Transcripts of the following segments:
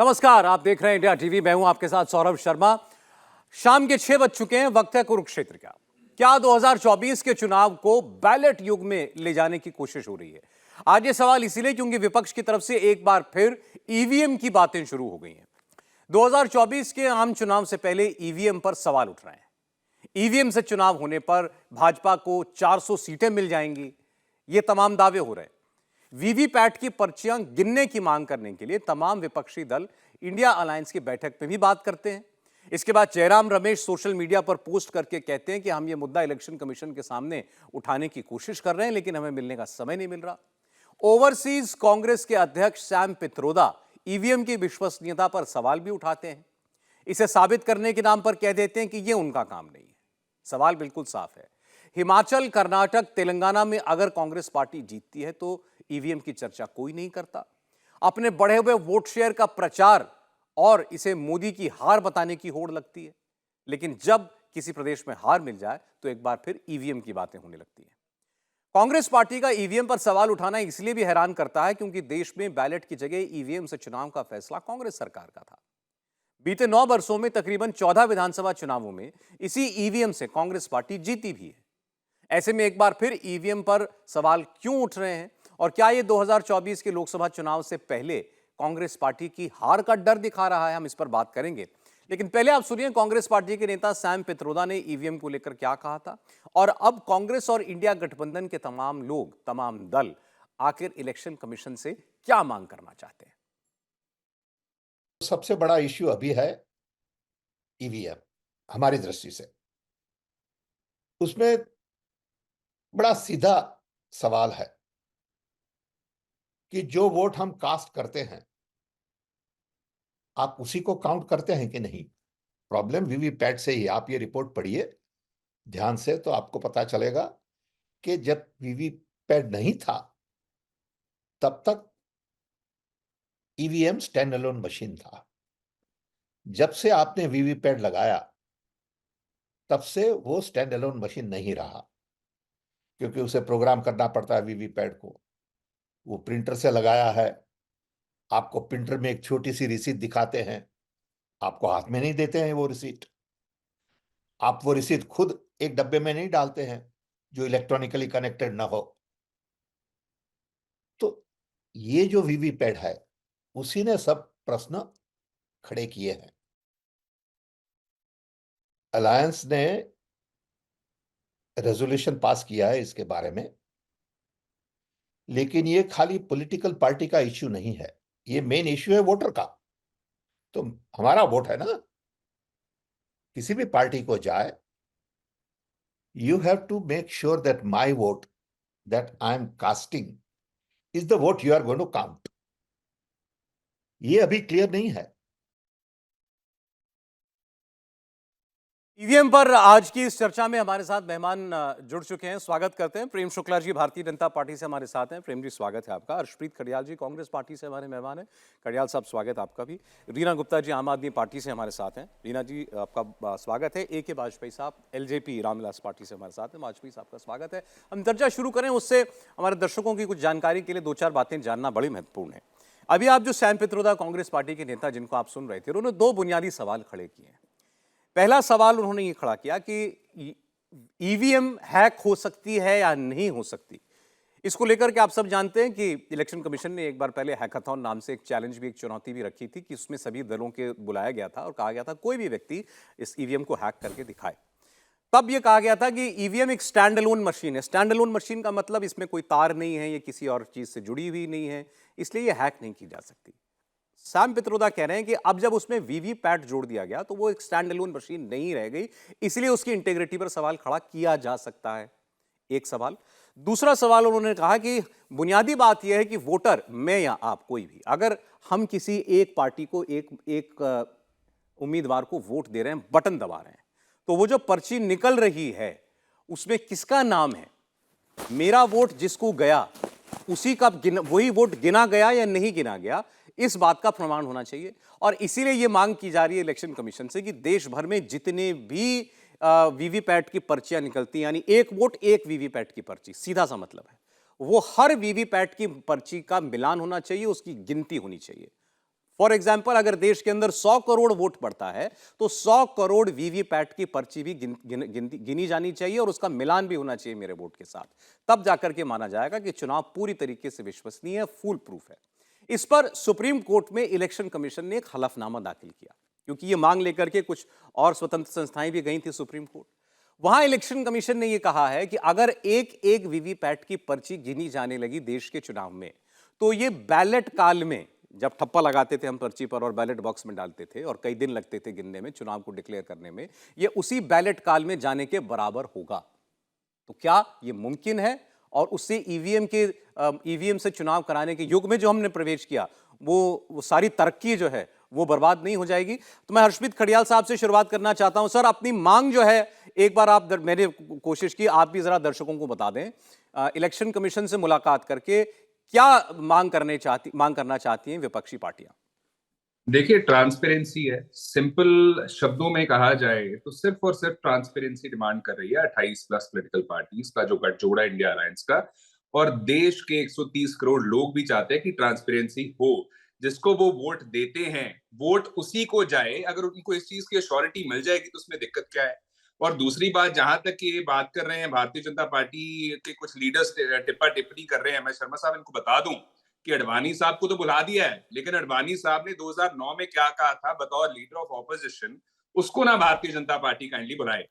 नमस्कार, आप देख रहे हैं इंडिया टीवी। मैं हूं आपके साथ सौरभ शर्मा। शाम के 6 बज चुके हैं। वक्त है कुरुक्षेत्र का। क्या 2024 के चुनाव को बैलेट युग में ले जाने की कोशिश हो रही है? आज ये सवाल इसीलिए क्योंकि विपक्ष की तरफ से एक बार फिर ईवीएम की बातें शुरू हो गई हैं। 2024 के आम चुनाव से पहले ईवीएम पर सवाल उठ रहे हैं। ईवीएम से चुनाव होने पर भाजपा को 400 सीटें मिल जाएंगी, ये तमाम दावे हो रहे हैं। वीवीपैट की पर्चियां गिनने की मांग करने के लिए तमाम विपक्षी दल इंडिया अलायंस की बैठक में भी बात करते हैं। इसके बाद जयराम रमेश सोशल मीडिया पर पोस्ट करके कहते हैं कि हम ये मुद्दा इलेक्शन कमीशन के सामने उठाने की कोशिश कर रहे हैं, लेकिन हमें मिलने का समय नहीं मिल रहा। ओवरसीज कांग्रेस के अध्यक्ष सैम पित्रोदा ईवीएम की विश्वसनीयता पर सवाल भी उठाते हैं। इसे साबित करने के नाम पर कह देते हैं कि यह उनका काम नहीं है। सवाल बिल्कुल साफ है। हिमाचल, कर्नाटक, तेलंगाना में अगर कांग्रेस पार्टी जीतती है तो ईवीएम की चर्चा कोई नहीं करता। अपने बढ़े हुए वोट शेयर का प्रचार और इसे मोदी की हार बताने की होड़ लगती है। लेकिन जब किसी प्रदेश में हार मिल जाए तो एक बार फिर ईवीएम की बातें होने लगती हैं। कांग्रेस पार्टी का ईवीएम पर सवाल उठाना इसलिए भी हैरान करता है क्योंकि देश में बैलेट की जगह ईवीएम से चुनाव का फैसला कांग्रेस सरकार का था। बीते 9 वर्षों में तकरीबन 14 विधानसभा चुनावों में इसी ईवीएम से कांग्रेस पार्टी जीती भी है। ऐसे में एक बार फिर ईवीएम पर सवाल क्यों उठ रहे हैं और क्या ये 2024 के लोकसभा चुनाव से पहले कांग्रेस पार्टी की हार का डर दिखा रहा है? हम इस पर बात करेंगे, लेकिन पहले आप सुनिए कांग्रेस पार्टी के नेता सैम पित्रोदा ने ईवीएम को लेकर क्या कहा था और अब कांग्रेस और इंडिया गठबंधन के तमाम लोग, तमाम दल आखिर इलेक्शन कमीशन से क्या मांग करना चाहते हैं। सबसे बड़ा इश्यू अभी है ईवीएम। हमारी दृष्टि से उसमें बड़ा सीधा सवाल है कि जो वोट हम कास्ट करते हैं, आप उसी को काउंट करते हैं कि नहीं। प्रॉब्लम वीवीपैट से ही। आप ये रिपोर्ट पढ़िए ध्यान से तो आपको पता चलेगा कि जब वीवीपैट नहीं था तब तक ईवीएम स्टैंड अलोन मशीन था। जब से आपने वीवीपैट लगाया तब से वो स्टैंड अलोन मशीन नहीं रहा, क्योंकि उसे प्रोग्राम करना पड़ता है वीवीपैट को। वो प्रिंटर से लगाया है, आपको प्रिंटर में एक छोटी सी रिसीट दिखाते हैं, आपको हाथ में नहीं देते हैं वो रिसीट। आप वो रिसीट खुद एक डब्बे में नहीं डालते हैं जो इलेक्ट्रॉनिकली कनेक्टेड ना हो। तो ये जो वीवीपैट है उसी ने सब प्रश्न खड़े किए हैं। अलायंस ने रेजोल्यूशन पास किया है इसके बारे में, लेकिन ये खाली पॉलिटिकल पार्टी का इश्यू नहीं है, ये मेन इश्यू है वोटर का। तो हमारा वोट है ना, किसी भी पार्टी को जाए, you have to make sure that my vote that I am casting is the vote you are going to count. ये अभी क्लियर नहीं है। ईवीएम पर आज की इस चर्चा में हमारे साथ मेहमान जुड़ चुके हैं। स्वागत करते हैं। प्रेम शुक्ला जी भारतीय जनता पार्टी से हमारे साथ हैं। प्रेम जी स्वागत है आपका। हर्षप्रीत खड़ियाल जी कांग्रेस पार्टी से हमारे मेहमान हैं। खड़ियाल साहब स्वागत आपका भी। रीना गुप्ता जी आम आदमी पार्टी से हमारे साथ हैं। रीना जी आपका स्वागत है। AK वाजपेयी साहब LJP रामविलास पार्टी से हमारे साथ हैं। वाजपेयी साहब का स्वागत है। हम चर्चा शुरू करें उससे हमारे दर्शकों की कुछ जानकारी के लिए 2-4 बातें जानना बड़ी महत्वपूर्ण है। अभी आप जो सैम पित्रोदा कांग्रेस पार्टी के नेता जिनको आप सुन रहे थे, उन्होंने 2 बुनियादी सवाल खड़े किए हैं। पहला सवाल उन्होंने ये खड़ा किया कि ईवीएम हैक हो सकती है या नहीं हो सकती। इसको लेकर के आप सब जानते हैं कि इलेक्शन कमीशन ने एक बार पहले हैकाथॉन नाम से एक चैलेंज भी, एक चुनौती भी रखी थी कि उसमें सभी दलों के बुलाया गया था और कहा गया था कोई भी व्यक्ति इस ईवीएम को हैक करके दिखाए। तब यह कहा गया था कि ईवीएम एक स्टैंड अलोन मशीन है। स्टैंड अलोन मशीन का मतलब इसमें कोई तार नहीं है, ये किसी और चीज से जुड़ी हुई नहीं है, इसलिए यह हैक नहीं की जा सकती। सैम पित्रोदा कह रहे हैं कि अब जब उसमें वीवीपैट जोड़ दिया गया तो वो एक स्टैंड अलोन मशीन नहीं रह गई, इसलिए उसकी इंटीग्रिटी पर सवाल खड़ा किया जा सकता है। एक सवाल। दूसरा सवाल उन्होंने कहा कि बुनियादी बात यह है कि वोटर, मैं या आप कोई भी, अगर हम किसी एक पार्टी को, एक उम्मीदवार को वोट दे रहे हैं, बटन दबा रहे हैं, तो वो जो पर्ची निकल रही है उसमें किसका नाम है, मेरा वोट जिसको गया उसी का वही वोट गिना गया या नहीं गिना गया, इस बात का प्रमाण होना चाहिए। और इसीलिए यह मांग की जा रही है इलेक्शन कमीशन से कि देश भर में जितने भी वीवीपैट की पर्चियां निकलती हैं, यानी एक वोट एक वीवीपैट की पर्ची, सीधा सा मतलब है, वो हर वीवीपैट की पर्ची का मिलान होना चाहिए, उसकी गिनती होनी चाहिए। फॉर एग्जाम्पल अगर देश के अंदर 100 करोड़ वोट पड़ता है तो 100 करोड़ वीवीपैट की पर्ची भी गिनी जानी चाहिए और उसका मिलान भी होना चाहिए मेरे वोट के साथ। तब जाकर के माना जाएगा कि चुनाव पूरी तरीके से विश्वसनीय है, फुल प्रूफ है। इस पर सुप्रीम कोर्ट में इलेक्शन कमीशन ने एक हलफनामा दाखिल किया, क्योंकि यह मांग लेकर के कुछ और स्वतंत्र संस्थाएं भी गई थी सुप्रीम कोर्ट। वहां इलेक्शन कमीशन ने यह कहा है कि अगर एक एक वीवीपैट की पर्ची गिनी जाने लगी देश के चुनाव में, तो ये बैलेट काल में, जब ठप्पा लगाते थे हम पर्ची पर और बैलेट बॉक्स में डालते थे और कई दिन लगते थे गिनने में, चुनाव को डिक्लेयर करने में, ये उसी बैलेट काल में जाने के बराबर होगा। तो क्या ये मुमकिन है? और उससे ईवीएम से चुनाव कराने के युग में जो हमने प्रवेश किया, वो सारी तरक्की जो है वो बर्बाद नहीं हो जाएगी? तो मैं हर्षमीत खड़ियाल साहब से शुरुआत करना चाहता हूं। सर, अपनी मांग जो है एक बार आप, मैंने कोशिश की, आप भी जरा दर्शकों को बता दें, इलेक्शन कमीशन से मुलाकात करके क्या मांग करना चाहती हैं विपक्षी पार्टियां? देखिए, ट्रांसपेरेंसी है। सिंपल शब्दों में कहा जाए तो सिर्फ और सिर्फ ट्रांसपेरेंसी डिमांड कर रही है 28 प्लस पॉलिटिकल पार्टीज का जो गठजोड़ा इंडिया अलायंस का, और देश के 130 करोड़ लोग भी चाहते हैं कि ट्रांसपेरेंसी हो। जिसको वो वोट देते हैं, वोट उसी को जाए। अगर उनको इस चीज की अश्योरिटी मिल जाएगी तो उसमें दिक्कत क्या है? और दूसरी बात, जहां तक ये बात कर रहे हैं भारतीय जनता पार्टी के कुछ लीडर्स टिप्पा टिप्पणी कर रहे हैं, मैं शर्मा साहब इनको बता दूं कि अडवाणी साहब को तो बुला दिया है, लेकिन अडवाणी साहब ने 2009 में क्या कहा था बतौर लीडर ऑफ ऑपोजिशन, उसको ना भारतीय जनता पार्टी काइंडली बुलाए।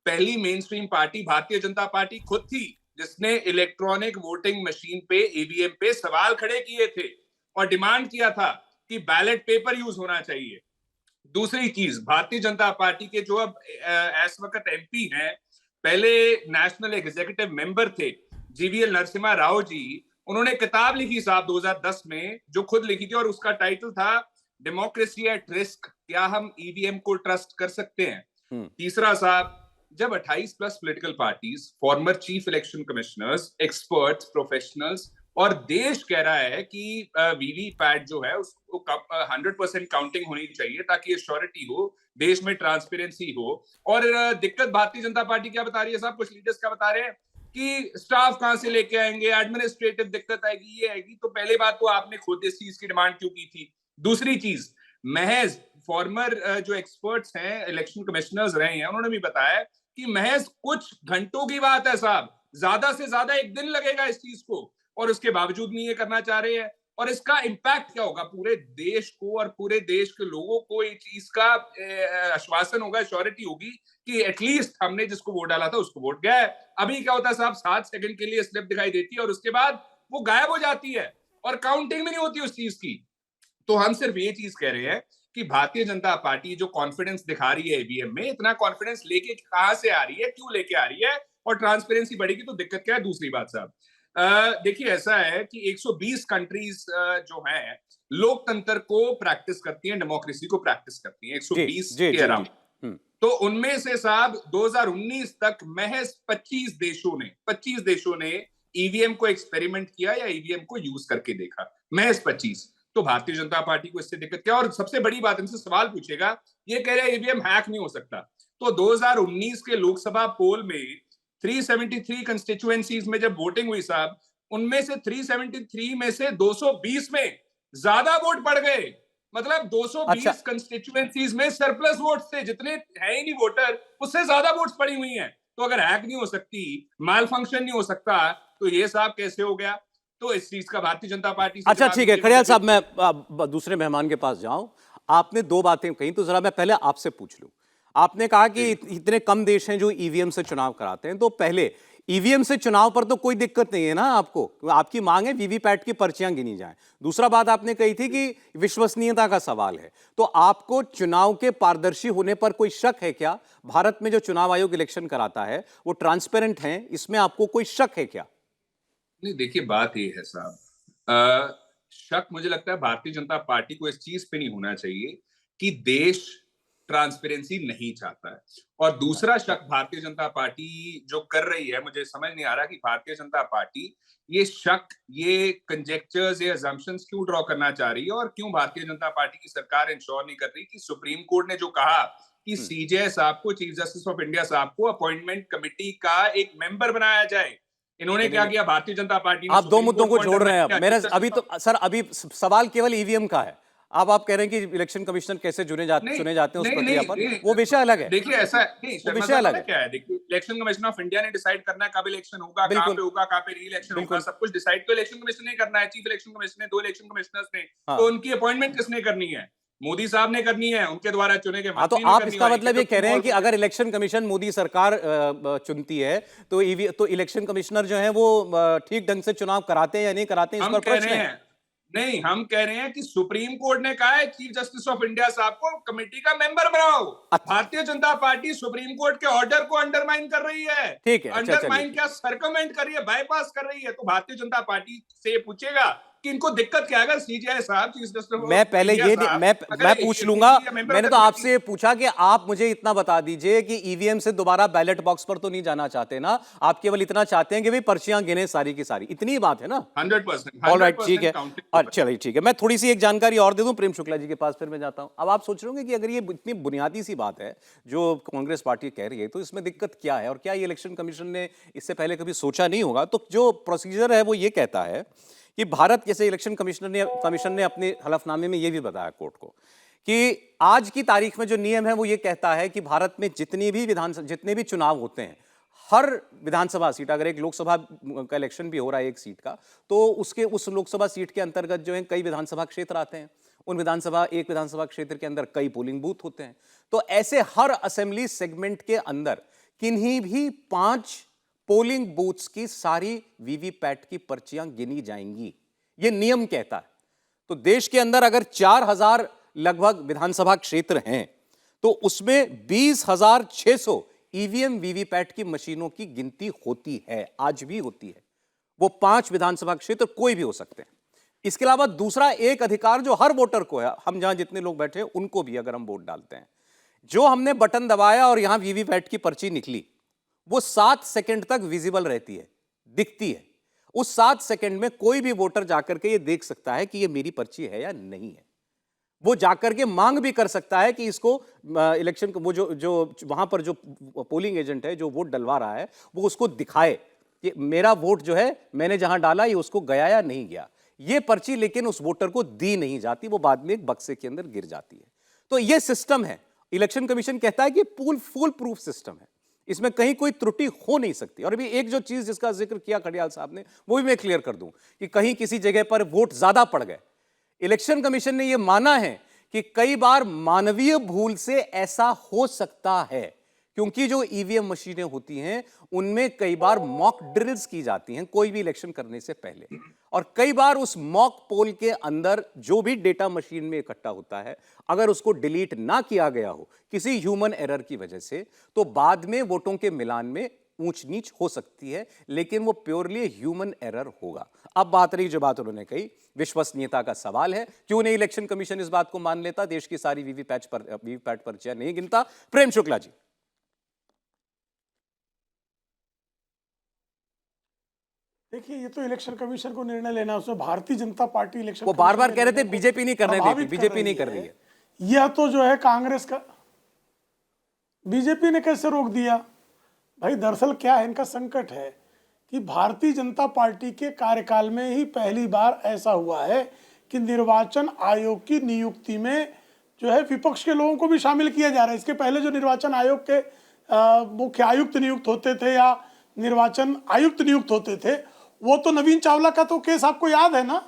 पहली main stream party Bharatiya Janata party खुद थी जिसने इलेक्ट्रॉनिक वोटिंग मशीन पे, ईवीएम पे सवाल खड़े किए थे और डिमांड किया था कि बैलेट पेपर यूज होना चाहिए। दूसरी चीज, भारतीय जनता पार्टी के जो अब इस वक्त एमपी हैं, पहले नेशनल एग्जीक्यूटिव मेंबर थे जीवीएल नरसिम्हा राव जी, उन्होंने किताब लिखी साहब 2010 में, जो खुद लिखी थी, और उसका टाइटल था डेमोक्रेसी एट रिस्क, क्या हम ईवीएम को ट्रस्ट कर सकते हैं। तीसरा साहब, जब 28 plus political parties, former chief election commissioners, experts, professionals और देश कह रहा है कि वीवीपैट जो है उसको 100% काउंटिंग होनी चाहिए ताकि श्योरिटी हो, देश में ट्रांसपेरेंसी हो। और दिक्कत भारतीय जनता पार्टी क्या बता रही है साहब, कुछ लीडर्स क्या बता रहे हैं कि स्टाफ कहां से लेके आएंगे, एडमिनिस्ट्रेटिव दिक्कत आएगी, ये आएगी। तो पहली बात तो आपने खुद इस चीज की डिमांड क्यों की थी? दूसरी चीज, महज फॉर्मर जो एक्सपर्ट्स हैं, इलेक्शन कमिश्नर्स रहे हैं, उन्होंने भी बताया कि महज कुछ घंटों की बात है साहब, ज्यादा से ज्यादा एक दिन लगेगा इस चीज को, और उसके बावजूद नहीं ये करना चाह रहे हैं। और इसका इंपैक्ट क्या होगा पूरे देश को, और पूरे देश के लोगों को इस चीज का आश्वासन होगा, श्योरिटी होगी कि एटलीस्ट हमने जिसको वोट डाला था उसको वोट गया है। अभी क्या होता है साहब, 7 सेकंड के लिए स्लिप दिखाई देती है और उसके बाद वो गायब हो जाती है और काउंटिंग भी नहीं होती उस चीज की। तो हम सिर्फ ये चीज कह रहे हैं कि भारतीय जनता पार्टी जो कॉन्फिडेंस दिखा रही है ईवीएम में, इतना कॉन्फिडेंस लेके कहां से आ रही है, क्यों लेके आ रही है? और ट्रांसपेरेंसी बढ़ेगी तो दिक्कत क्या है? दूसरी बात साहब, देखिए ऐसा है कि 120 कंट्रीज जो हैं लोकतंत्र को प्रैक्टिस करती हैं, डेमोक्रेसी को प्रैक्टिस करती हैं, 120 के अराउंड। तो उनमें से साहब 2019 तक महज 25 देशों ने ईवीएम को एक्सपेरिमेंट किया या ईवीएम को यूज करके देखा, महज 25। तो भारतीय जनता पार्टी को इससे दिक्कत क्या? और सबसे बड़ी बात, इनसे सवाल पूछेगा, ये कह रहे हैं ईवीएम हैक नहीं हो सकता। तो 2019 के लोकसभा पोल में 373 कंस्टिट्यूएंसीज में जब वोटिंग हुई साहब, उनमें से 373 में से 220 में ज्यादा वोट पड़ गए। मतलब 220 कंस्टिट्यूएंसीज में सरप्लस वोट्स थे, जितने है ही नहीं वोटर, उससे ज्यादा वोट्स पड़ी हुई हैं। तो अगर हैक नहीं हो सकती, माल फंक्शन नहीं हो सकता, तो ये साहब कैसे हो गया? तो इस चीज का भारतीय जनता पार्टी से, अच्छा ठीक है खड़ियाल साहब, मैं दूसरे मेहमान के पास जाऊं। आपने दो बातें कही, तो जरा मैं पहले आपसे पूछ लूं। आपने कहा कि इतने कम देश हैं जो ईवीएम से चुनाव कराते हैं, तो पहले ईवीएम से चुनाव पर तो कोई दिक्कत नहीं है ना आपको, आपकी मांग है वीवीपैट की पर्चियां गिनी जाएं। दूसरा बात आपने कही थी कि विश्वसनीयता का सवाल है, तो आपको चुनाव के पारदर्शी होने पर कोई शक है क्या? भारत में जो चुनाव आयोग इलेक्शन कराता है वो ट्रांसपेरेंट है, इसमें आपको कोई शक है क्या? नहीं, देखिए बात ये है साहब, शक मुझे लगता है भारतीय जनता पार्टी को इस चीज पे नहीं होना चाहिए कि देश ट्रांसपेरेंसी नहीं चाहता है। और दूसरा शक भारतीय जनता पार्टी जो कर रही है, मुझे समझ नहीं आ रहा कि भारतीय जनता पार्टी ये शक, ये कंजेक्चर्स, ये अजम्पशंस क्यों ड्रॉ करना चाह रही है, और क्यों भारतीय जनता पार्टी की सरकार इंश्योर नहीं कर रही कि सुप्रीम कोर्ट ने जो कहा कि सीजेआई साहब को, चीफ जस्टिस ऑफ इंडिया साहब को अपॉइंटमेंट कमेटी का एक मेंबर बनाया जाए। इन्होंने क्या किया, भारतीय जनता पार्टी ने, आप दो मुद्दों को जोड़ रहे हैं। मेरा अभी तो सर, अभी सवाल केवल ईवीएम का है, अब आप कह रहे हैं कि इलेक्शन कमिश्नर कैसे चुने जाते हैं उस नहीं प्रक्रिया नहीं पर, नहीं, वो विषय अलग है। देखिए ऐसा नहीं, वो शर्मा विषय साहब अलग पता है। क्या है, देखिए इलेक्शन कमीशन ऑफ इंडिया ने डिसाइड करना है कब इलेक्शन होगा, कहाँ बिल्कुल पे होगा, कहाँ पे री इलेक्शन होगा, बिल्कुल। सब कुछ डिसाइड तो इलेक्शन कमीशन ने करना है। चीफ इलेक्शन कमिश्नर ने, 2 इलेक्शन कमिश्नर्स ने, तो हाँ उनकी अपॉइंटमेंट किसने करनी है? मोदी साहब ने करनी है, उनके द्वारा चुने गए हाँ, तो मंत्री ने आप करनी इसका है। मतलब ये कह रहे हैं कि अगर इलेक्शन कमीशन मोदी सरकार चुनती है तो तो इलेक्शन कमिश्नर जो है वो ठीक ढंग से चुनाव कराते हैं या नहीं कराते हैं, इस हम पर कह प्रश्न रहे है। हैं, नहीं हम कह रहे हैं कि सुप्रीम कोर्ट ने कहा है चीफ जस्टिस ऑफ इंडिया साहब को कमेटी का मेंबर बनाओ। अच्छा Bharatiya Janata party supreme court के ऑर्डर को अंडरमाइन कर रही है। ठीक है, अच्छा चलिए। अंडरमाइन क्या, सर्कमेंट कर रही है, बाईपास कर रही है। तो भारतीय जनता पार्टी से पूछेगा कि इनको दिक्कत क्या है अगर सीजीआई साहब, चीफ जस्टिस मैं ऑफ पहले इंडिया ये साहब अगर मैं पूछ लूंगा। मेंबर मैंने ऑफ तो द आपसे पूछा कि आप मुझे इतना बता दीजिए कि ईवीएम से दोबारा बैलेट बॉक्स पर तो नहीं जाना चाहते ना, आप केवल इतना चाहते हैं कि भाई पर्चियां गिने सारी की सारी, इतनी ही बात है ना। 100% ऑल राइट, ठीक है। काउंटिंग। अच्छा चलिए ठीक है, मैं थोड़ी सी एक जानकारी और दे दूं प्रेम शुक्ला जी के पास, फिर मैं जाता हूं। अब आप सोच रहे होंगे कि अगर ये इतनी बुनियादी सी बात है जो कांग्रेस पार्टी कह रही है तो इसमें दिक्कत क्या है, और क्या ये इलेक्शन कमीशन ने इससे पहले कभी सोचा नहीं होगा। तो जो प्रोसीजर है वो ये कहता है कि भारत, जैसे इलेक्शन कमीशन ने अपने हलफनामे में ये भी बताया कोर्ट को कि आज की तारीख में जो नियम है वो ये कहता है कि भारत में जितने भी चुनाव होते हैं, हर विधानसभा सीट, अगर एक लोकसभा का इलेक्शन भी हो रहा है एक सीट का, तो उस लोकसभा सीट के अंतर्गत जो है कई विधानसभा क्षेत्र आते हैं। एक विधानसभा क्षेत्र के अंदर कई पोलिंग बूथ होते हैं। तो ऐसे हर असेंबली सेगमेंट के अंदर किन्हीं भी 5 पोलिंग बूथ्स की सारी वीवीपैट की पर्चियां गिनी जाएंगी, यह नियम कहता है। तो देश के अंदर अगर 4000 लगभग विधानसभा क्षेत्र हैं तो उसमें 20,600 ईवीएम वीवीपैट की मशीनों की गिनती होती है, आज भी होती है। वो 5 विधानसभा क्षेत्र कोई भी हो सकते हैं। इसके अलावा दूसरा एक अधिकार जो हर वोटर को है, हम जहां जितने लोग बैठे हैं उनको भी, अगर हम वोट डालते हैं, जो हमने बटन दबाया और यहां वीवीपैट की पर्ची निकली, वो 7 सेकंड तक विजिबल रहती है, दिखती है। उस 7 सेकंड में कोई भी वोटर जाकर के ये देख सकता है कि ये मेरी पर्ची है या नहीं है। वो जाकर के मांग भी कर सकता है कि इसको इलेक्शन, वो जो वहां पर जो पोलिंग एजेंट है जो वोट डलवा रहा है, वो उसको दिखाए कि मेरा वोट जो है मैंने जहां डाला ये उसको गया या नहीं गया। ये पर्ची लेकिन उस वोटर को दी नहीं जाती, वो बाद में एक बक्से के अंदर गिर जाती है। तो ये सिस्टम है। इलेक्शन कमीशन कहता है कि फुल प्रूफ सिस्टम है, इसमें कहीं कोई त्रुटि हो नहीं सकती। और अभी एक जो चीज जिसका जिक्र किया खडियाल साहब ने, वो भी मैं क्लियर कर दूं कि कहीं किसी जगह पर वोट ज्यादा पड़ गए, इलेक्शन कमीशन ने यह माना है कि कई बार मानवीय भूल से ऐसा हो सकता है, क्योंकि जो ईवीएम मशीनें होती हैं उनमें कई बार मॉक ड्रिल्स की जाती हैं कोई भी इलेक्शन करने से पहले, और कई बार उस मॉक पोल के अंदर जो भी डेटा मशीन में इकट्ठा होता है, अगर उसको डिलीट ना किया गया हो किसी ह्यूमन एरर की वजह से, तो बाद में वोटों के मिलान में ऊंच नीच हो सकती है, लेकिन वो प्योरली ह्यूमन एरर होगा। अब बात रही जो बात उन्होंने कही, विश्वसनीयता का सवाल है। क्यों नहीं इलेक्शन कमीशन इस बात को मान लेता, देश की सारी वीवीपैट पर्चियां नहीं गिनता? प्रेम शुक्ला जी। देखिए, ये तो इलेक्शन कमीशन को निर्णय लेना, उसमें भारतीय जनता पार्टी इलेक्शन, वो बार बार कह रहे थे बीजेपी नहीं करने देती, बीजेपी नहीं कर रही है। यह तो जो है कांग्रेस का, बीजेपी ने कैसे रोक दिया भाई? दरअसल क्या है, इनका संकट है कि भारतीय जनता पार्टी के कार्यकाल में ही पहली बार ऐसा हुआ है कि निर्वाचन आयोग की नियुक्ति में जो है विपक्ष के लोगों को भी शामिल किया जा रहा है। इसके पहले जो निर्वाचन आयोग के मुख्य आयुक्त नियुक्त होते थे या निर्वाचन आयुक्त नियुक्त होते थे, वो तो नवीन चावला का तो केस आपको याद है ना,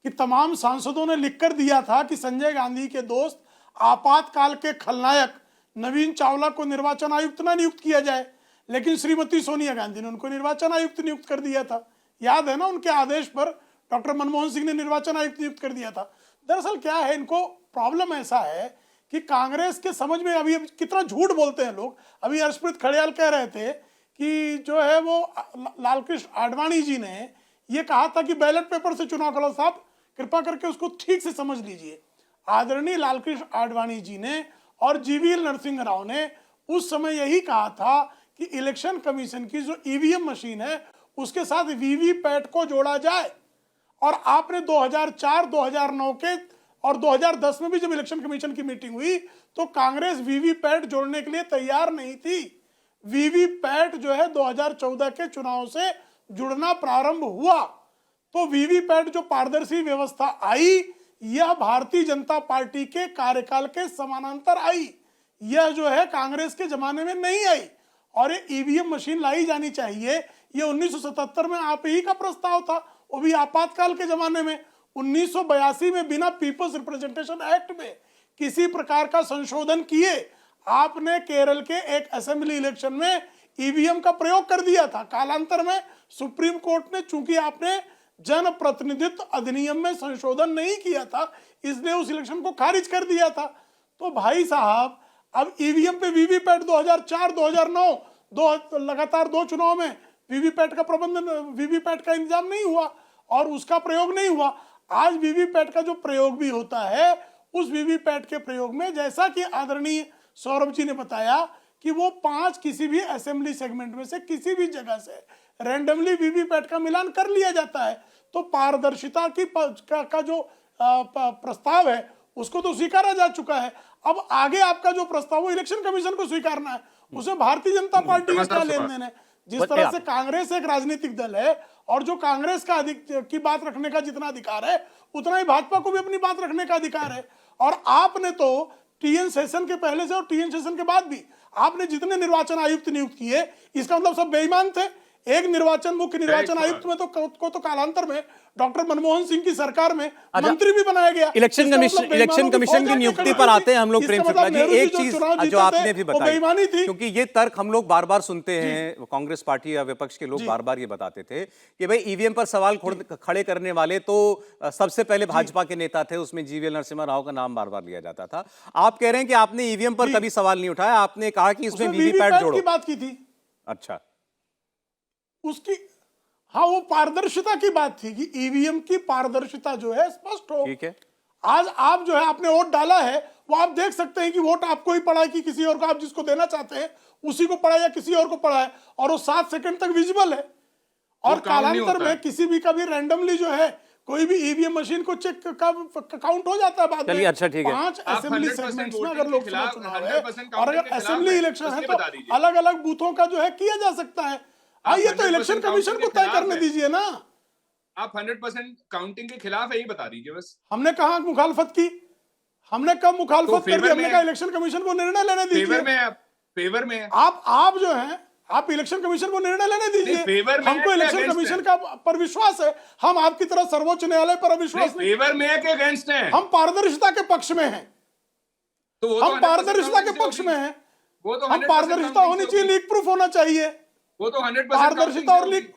कि तमाम सांसदों ने लिखकर दिया था कि संजय गांधी के दोस्त आपातकाल के खलनायक नवीन चावला को निर्वाचन आयुक्त ना नियुक्त किया जाए, लेकिन श्रीमती सोनिया गांधी ने उनको निर्वाचन आयुक्त नियुक्त कर दिया था। याद है ना, उनके आदेश पर डॉक्टर मनमोहन सिंह ने निर्वाचन आयुक्त नियुक्त कर दिया था। दरअसल क्या है, इनको प्रॉब्लम ऐसा है कि कांग्रेस के समझ में अभी कितना झूठ बोलते हैं लोग। अभी हर्षप्रीत खड़ियाल कह रहे थे कि जो है वो लालकृष्ण आडवाणी जी ने ये कहा था कि बैलेट पेपर से चुनाव करो। साहब कृपा करके उसको ठीक से समझ लीजिए। आदरणीय लालकृष्ण आडवाणी जी ने और जीवीएल नरसिंह राव ने उस समय यही कहा था कि इलेक्शन कमीशन की जो ईवीएम मशीन है उसके साथ वीवीपैट को जोड़ा जाए। और आपने 2004, 2009 के और 2010 में भी जब इलेक्शन कमीशन की मीटिंग हुई तो कांग्रेस वीवीपैट जोड़ने के लिए तैयार नहीं थी। वीवीपैट जो है 2014 के चुनाव से जुड़ना प्रारंभ हुआ, तो वीवीपैट जो पारदर्शी व्यवस्था आई, यह भारतीय जनता पार्टी के कार्यकाल के समानांतर आई, यह जो है कांग्रेस के जमाने में नहीं आई। और ये ईवीएम मशीन लाई जानी चाहिए, ये 1977 में आप ही का प्रस्ताव था, वो भी आपातकाल के जमाने में। 1982 में बिना पीपल्स रिप्रेजेंटेशन एक्ट में किसी प्रकार का संशोधन किए आपने केरल के एक असेंबली इलेक्शन में ईवीएम का प्रयोग कर दिया था। कालांतर में सुप्रीम कोर्ट ने, चूंकि आपने जन प्रतिनिधित्व अधिनियम में संशोधन नहीं किया था, इसलिए उस इलेक्शन को खारिज कर दिया था। तो भाई साहब, अब ईवीएम पे वीवीपैट 2004, 2009 लगातार 2 चुनाव में वीवीपैट का प्रबंधन, वीवीपैट का इंतजाम नहीं हुआ और उसका प्रयोग नहीं हुआ। आज वीवीपैट का जो प्रयोग भी होता है, उस वीवीपैट के प्रयोग में जैसा कि आदरणीय सौरभ जी ने बताया कि वो 5 किसी भी असेंबली सेगमेंट में से किसी भी जगह से रैंडमली वीवीपैट का मिलान कर लिया जाता है। तो पारदर्शिता की का जो प्रस्ताव है उसको तो स्वीकारा जा चुका है। अब आगे आपका जो प्रस्ताव वो इलेक्शन कमीशन को स्वीकारना है, उसमें भारतीय जनता पार्टी का क्या लेन देन है। जिस तरह से कांग्रेस एक राजनीतिक दल है और जो कांग्रेस का की बात रखने का जितना अधिकार है, उतना ही भाजपा को भी अपनी बात रखने का अधिकार है। और आपने तो टीएन सेशन के पहले से और टीएन सेशन के बाद भी आपने जितने निर्वाचन आयुक्त नियुक्त किए, इसका मतलब सब बेईमान थे। एक मुख्य निर्वाचन आयुक्त में तो कालांतर में डॉक्टर मनमोहन सिंह की सरकार में मंत्री भी बनाया गया। इलेक्शन कमीशन की नियुक्ति पर आते हैं हम लोग। प्रेम शुक्ला जी, एक चीज जो आपने भी बताई, क्योंकि ये तर्क हम लोग बार बार सुनते हैं, कांग्रेस पार्टी या विपक्ष के लोग बार बार ये बताते थे कि भाई ईवीएम पर सवाल खड़े करने वाले तो सबसे पहले भाजपा के नेता थे, उसमें जीवीएल नरसिम्हा राव का नाम बार बार लिया जाता था। आप कह रहे हैं कि आपने ईवीएम पर कभी सवाल नहीं उठाया, आपने कहा कि इसमें वीवीपैट जोड़ो, बात की थी। अच्छा, उसकी, हाँ, वो पारदर्शिता की बात थी कि ईवीएम की पारदर्शिता जो है स्पष्ट हो। ठीक है। आज आप जो है आपने वोट डाला है, वो आप देख सकते हैं कि वोट आपको ही पड़ा है कि किसी और को, आप जिसको देना चाहते हैं उसी को पड़ा या किसी और को पड़ा है, और वो 7 सेकंड तक विजिबल है। और कालांतर में किसी भी कभी रैंडमली जो है कोई भी ईवीएम मशीन को चेक का काउंट हो जाता है बाद में। अच्छा, ठीक है। 5 असेंबली सेगमेंट्स में अगर लोकसभा चुनाव है और अगर असेंबली इलेक्शन है तो अलग अलग बूथों का जो है किया जा सकता है। ये तो इलेक्शन कमीशन को तय करने दीजिए ना। आप 100% काउंटिंग के खिलाफ है, ये बता दीजिए बस। हमने कहा मुखालफत की, हमने कब मुखालफत कर दी? हमने कहा इलेक्शन कमीशन को निर्णय लेने दीजिए। फेवर में आप जो हैं, आप इलेक्शन कमीशन को निर्णय लेने दीजिए। हमको इलेक्शन कमीशन का पर विश्वास है, हम आपकी तरह सर्वोच्च न्यायालय पर अविश्वास नहीं। फेवर में है कि अगेंस्ट है? हम पारदर्शिता के पक्ष में हैं, हम पारदर्शिता के पक्ष में हैं। हम पारदर्शिता होनी चाहिए, लीक प्रूफ होना चाहिए। वो तो 100% पारदर्शिता और लीक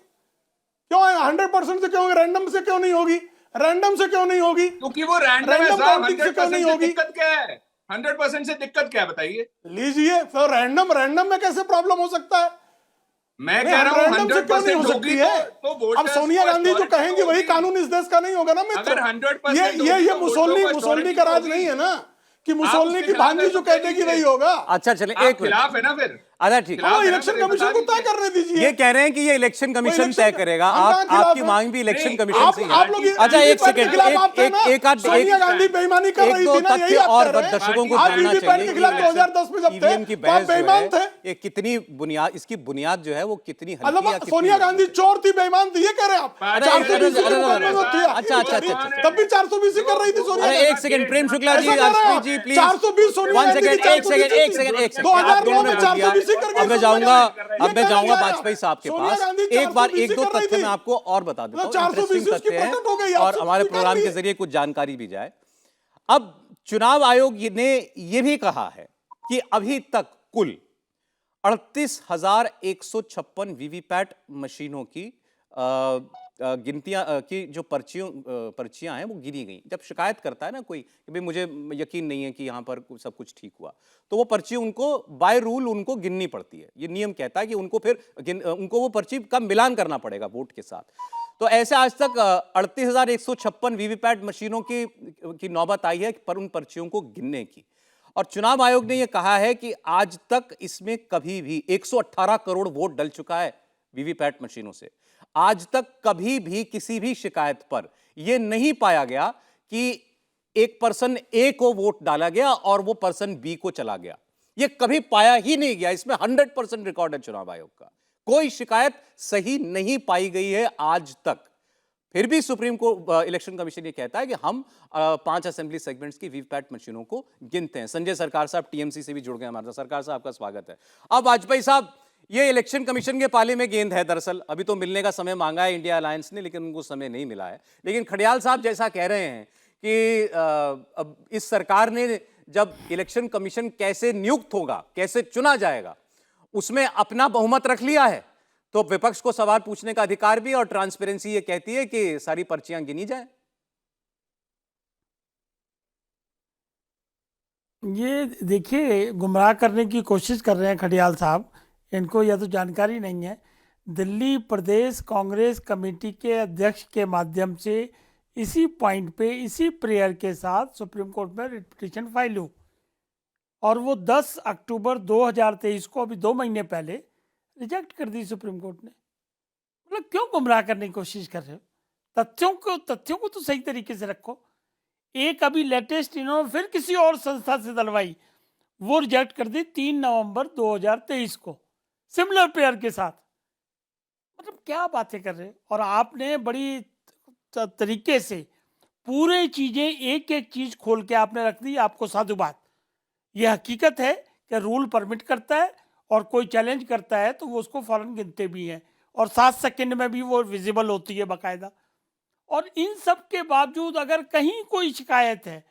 क्यों है? 100% से क्यों होगी? रैंडम से क्यों नहीं होगी? रैंडम से क्यों नहीं होगी? क्योंकि वो रैंडम काउंटिंग से क्यों नहीं होगी? दिक्कत क्या है? 100% से दिक्कत क्या है बताइए? लीजिए, तो रैंडम में कैसे प्रॉब्लम हो सकता है? मैं कह रहा हूं 100% हो सकती है। अब सोनिया गांधी जो कहेंगे वही कानून इस देश का नहीं होगा ना मित्र। अगर 100% ये मुसोलिनी का राज नहीं है ना कि मुसोलिनी की भांजी जो कह देगी वही होगा। अच्छा, चले एक खिलाफ है ना फिर। अच्छा, ठीक है। इलेक्शन कमीशन को तय करने दीजिए। ये कह रहे हैं कि ये इलेक्शन कमीशन तय करेगा। आपकी मांग भी इलेक्शन कमीशन से है। अच्छा, एक सेकंड, सोनिया गांधी बेईमानी कर रही थी ना, यही आप और कह रहे हैं। दर्शकों को आप जानना वीवीपैट के खिलाफ 2010 में जब थे ईवीएम की तो आप बहस जो बेईमान थे। है, ये कितनी बुनियाद, इसकी बुनियाद जो है वो कितनी हल्की मतलब या कितनी सोनिया गांधी चोर थी, बेईमान थी, ये कह रहे हैं आप? 420 तब भी 420 कर रही थी सोनिया गांधी। एक सेकंड, प्रेम शुक्ला जी, जी प्लीज 420 सोनिया गांधी की 2009 में 420 कर गई। अब मैं जाऊंगा वाजपेयी साहब के पास। एक दो तथ्य मैं आपको और बता देता हूं, इंटरेस्टिंग तथ्य हैं और हमारे प्रोग्राम के जरिए कुछ जानकारी भी जाए। अब चुनाव आयोग ने यह भी कहा है कि अभी तक कुल 38,156 वीवीपैट मशीनों की गिनतियां की जो पर्चियां हैं वो गिनी गई। जब शिकायत करता है ना कोई कि भाई मुझे यकीन नहीं है कि यहाँ पर सब कुछ ठीक हुआ, तो वो पर्ची उनको बाय रूल उनको गिननी पड़ती है। ये नियम कहता है कि उनको फिर उनको वो पर्ची का मिलान करना पड़ेगा वोट के साथ। तो ऐसे आज तक 38,156 वीवीपैट मशीनों की नौबत आई है पर उन पर्चियों को गिनने की। और चुनाव आयोग ने यह कहा है कि आज तक इसमें कभी भी 118 करोड़ वोट डल चुका है वीवीपैट मशीनों से। आज तक कभी भी किसी भी शिकायत पर यह नहीं पाया गया कि एक पर्सन ए को वोट डाला गया और वो पर्सन बी को चला गया। यह कभी पाया ही नहीं गया। इसमें 100% रिकॉर्ड है चुनाव आयोग का। कोई शिकायत सही नहीं पाई गई है आज तक। फिर भी सुप्रीम कोर्ट इलेक्शन कमीशन ये कहता है कि हम 5 असेंबली सेगमेंट्स की वीवीपैट मशीनों को गिनते हैं। संजय सरकार साहब टीएमसी से भी जुड़ गए हमारे साथ। सरकार साहब आपका स्वागत है। अब वाजपेयी साहब, ये इलेक्शन कमीशन के पाले में गेंद है दरअसल। अभी तो मिलने का समय मांगा है इंडिया अलायंस ने, लेकिन उनको समय नहीं मिला है। लेकिन खडियाल साहब जैसा कह रहे हैं कि अब इस सरकार ने जब इलेक्शन कमीशन कैसे नियुक्त होगा, कैसे चुना जाएगा, उसमें अपना बहुमत रख लिया है, तो विपक्ष को सवाल पूछने का अधिकार भी, और ट्रांसपेरेंसी ये कहती है कि सारी पर्चियां गिनी जाएं। ये देखिए, गुमराह करने की कोशिश कर रहे हैं खडियाल साहब। इनको या तो जानकारी नहीं है। दिल्ली प्रदेश कांग्रेस कमेटी के अध्यक्ष के माध्यम से इसी पॉइंट पे, इसी प्रेयर के साथ सुप्रीम कोर्ट में रिट पिटीशन फाइल हुई, और वो 10 अक्टूबर 2023 को, अभी 2 महीने पहले, रिजेक्ट कर दी सुप्रीम कोर्ट ने। मतलब क्यों गुमराह करने की कोशिश कर रहे हो? तथ्यों को तो सही तरीके से रखो। एक अभी लेटेस्ट इन्होंने फिर किसी और संस्था से दलवाई, वो रिजेक्ट कर दी 3 नवंबर 2023 को, सिमिलर प्रेयर के साथ। मतलब क्या बातें कर रहे हैं? और आपने बड़ी तरीके से पूरे चीजें, एक एक चीज खोल के आपने रख दी। आपको साधुवाद। यह हकीकत है कि रूल परमिट करता है, और कोई चैलेंज करता है तो वो उसको फौरन गिनते भी हैं, और 7 सेकंड में भी वो विजिबल होती है बाकायदा। और इन सब के बावजूद अगर कहीं कोई शिकायत है,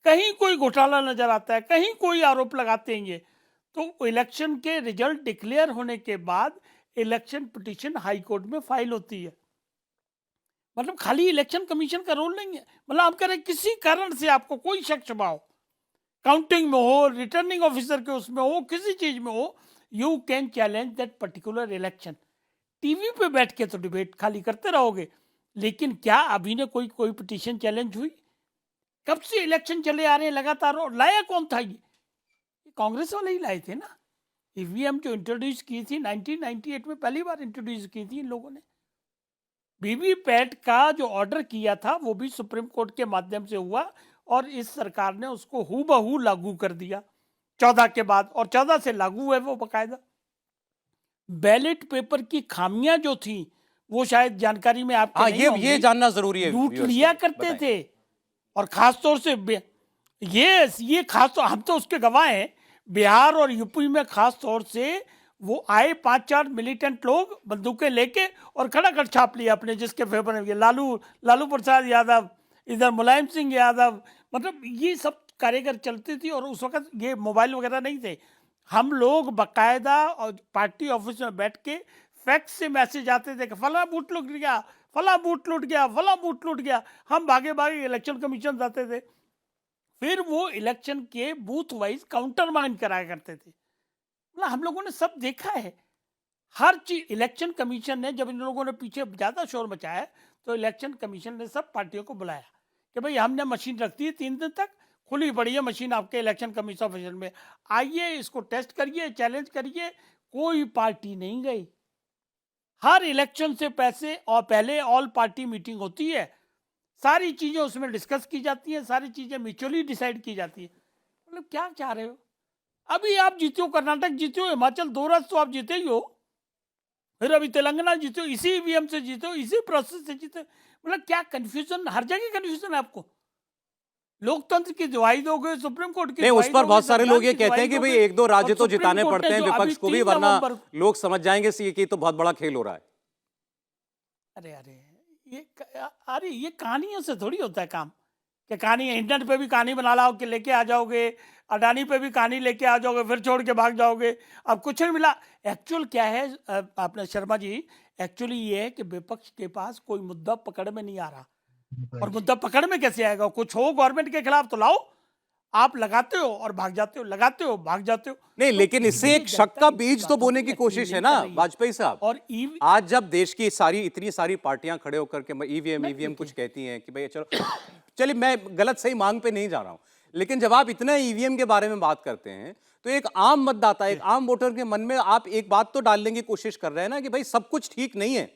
कहीं कोई घोटाला नजर आता है, कहीं कोई आरोप लगाते हैं ये, तो इलेक्शन के रिजल्ट डिक्लेयर होने के बाद इलेक्शन पिटीशन हाई कोर्ट में फाइल होती है। मतलब खाली इलेक्शन कमीशन का रोल नहीं है। मतलब आप कह रहे हैं किसी कारण से आपको कोई शक शुबा हो, काउंटिंग में हो, रिटर्निंग ऑफिसर के उसमें हो, किसी चीज में हो, you can challenge that particular election. TV पे बैठ के तो डिबेट खाली करते रहोगे, लेकिन क्या अभी ने कोई पिटीशन चैलेंज हुई? कब से इलेक्शन चले आ रहे हैं लगातार, और लाया कौन था? ये कांग्रेस वाले ही लाए थे ना। ईवीएम जो इंट्रोड्यूस की थी 1998 में, पहली बार इंट्रोड्यूस की थी इन लोगों ने। वीवीपैट का जो ऑर्डर किया था वो भी सुप्रीम कोर्ट के माध्यम से हुआ, और इस सरकार ने उसको हूबहू लागू कर दिया 14 के बाद, और 14 से लागू है वो बाकायदा। बैलेट पेपर की खामियां जो थी वो शायद जानकारी में आपके नहीं होंगी। ये जानना जरूरी है। लूट लिया करते थे, और खासतौर से ये खास तौर, हम तो उसके गवाह हैं। बिहार और यूपी में खास तौर से वो आए 5-4 मिलिटेंट लोग बंदूकें लेके, और खड़ा छाप लिया अपने जिसके फेवर में। लालू प्रसाद यादव, इधर मुलायम सिंह यादव, मतलब ये सब कारीगर चलती थी। और उस वक्त ये मोबाइल वगैरह नहीं थे। हम लोग बाकायदा और पार्टी ऑफिस में बैठ के फैक्स से मैसेज आते थे कि फला बूथ लूट गया, फला बूथ लूट गया, फला बूथ लूट गया। हम भागे भागे इलेक्शन कमीशन जाते थे, फिर वो इलेक्शन के बूथ वाइज काउंटर माइन कराया करते थे। मतलब हम लोगों ने सब देखा है हर चीज। इलेक्शन कमीशन ने, जब इन लोगों ने पीछे ज्यादा शोर मचाया, तो इलेक्शन कमीशन ने सब पार्टियों को बुलाया कि भाई हमने मशीन रख दी 3 दिन तक, खुली पड़ी है मशीन आपके इलेक्शन कमीशन ऑफिस में, आइए इसको टेस्ट करिए, चैलेंज करिए। कोई पार्टी नहीं गई। हर इलेक्शन से पहले ऑल पार्टी मीटिंग होती है, सारी चीजें उसमें डिस्कस की जाती हैं, सारी चीजें म्यूचुअली डिसाइड की जाती है। मतलब क्या चाह रहे हो? अभी आप जीते हो, कर्नाटक जीते हो, हिमाचल 2 राज्य तो आप जीते ही हो, फिर अभी तेलंगाना जीते हो, इसी ईवीएम से जीते हो, इसी प्रोसेस से जीते हो। मतलब क्या कंफ्यूजन, हर जगह कंफ्यूजन है आपको। लोकतंत्र की दुहाई दोगे, सुप्रीम कोर्ट की नहीं, उस पर बहुत सारे लोग ये संविधान की कहते हैं कि दुहाई भाई दोगे, 1-2 राज्य और तो सुप्रीम जिताने कोर्ट ने पड़ते हैं जो विपक्ष अभी को भी, 3 वरना नवंबर लोग समझ जाएंगे कि तो बहुत बड़ा खेल हो रहा है। अरे ये कहानियों से थोड़ी होता है काम, कि कहानी इंटरनेट पे भी कहानी बना लाओ कि लेके आ जाओगे, अडानी पे भी कहानी लेके आ जाओगे, फिर छोड़ के भाग जाओगे। अब कुछ नहीं मिला। एक्चुअल क्या है आपने शर्मा जी, एक्चुअली ये है कि विपक्ष के पास कोई मुद्दा पकड़ में नहीं आ रहा। और मुद्दा पकड़ में कैसे आएगा? कुछ हो गवर्नमेंट के खिलाफ तो लाओ। आप लगाते हो और भाग जाते हो, लगाते हो भाग जाते हो। नहीं, तो लेकिन इससे ये एक शक का जनता बीज इस तो बातों बोने को की यकीन कोशिश है नहीं ना कर रही है। वाजपेयी साहब। और आज जब देश की इतनी सारी पार्टियां खड़े होकर के ईवीएम कुछ कहती हैं कि भाई चलो, चलिए मैं गलत सही मांग पे नहीं जा रहा हूं, लेकिन जब आप इतना ईवीएम के बारे में बात करते हैं, तो एक आम मतदाता, एक आम वोटर के मन में आप एक बात तो डालने की कोशिश कर रहे हैं ना कि भाई सब कुछ ठीक नहीं है,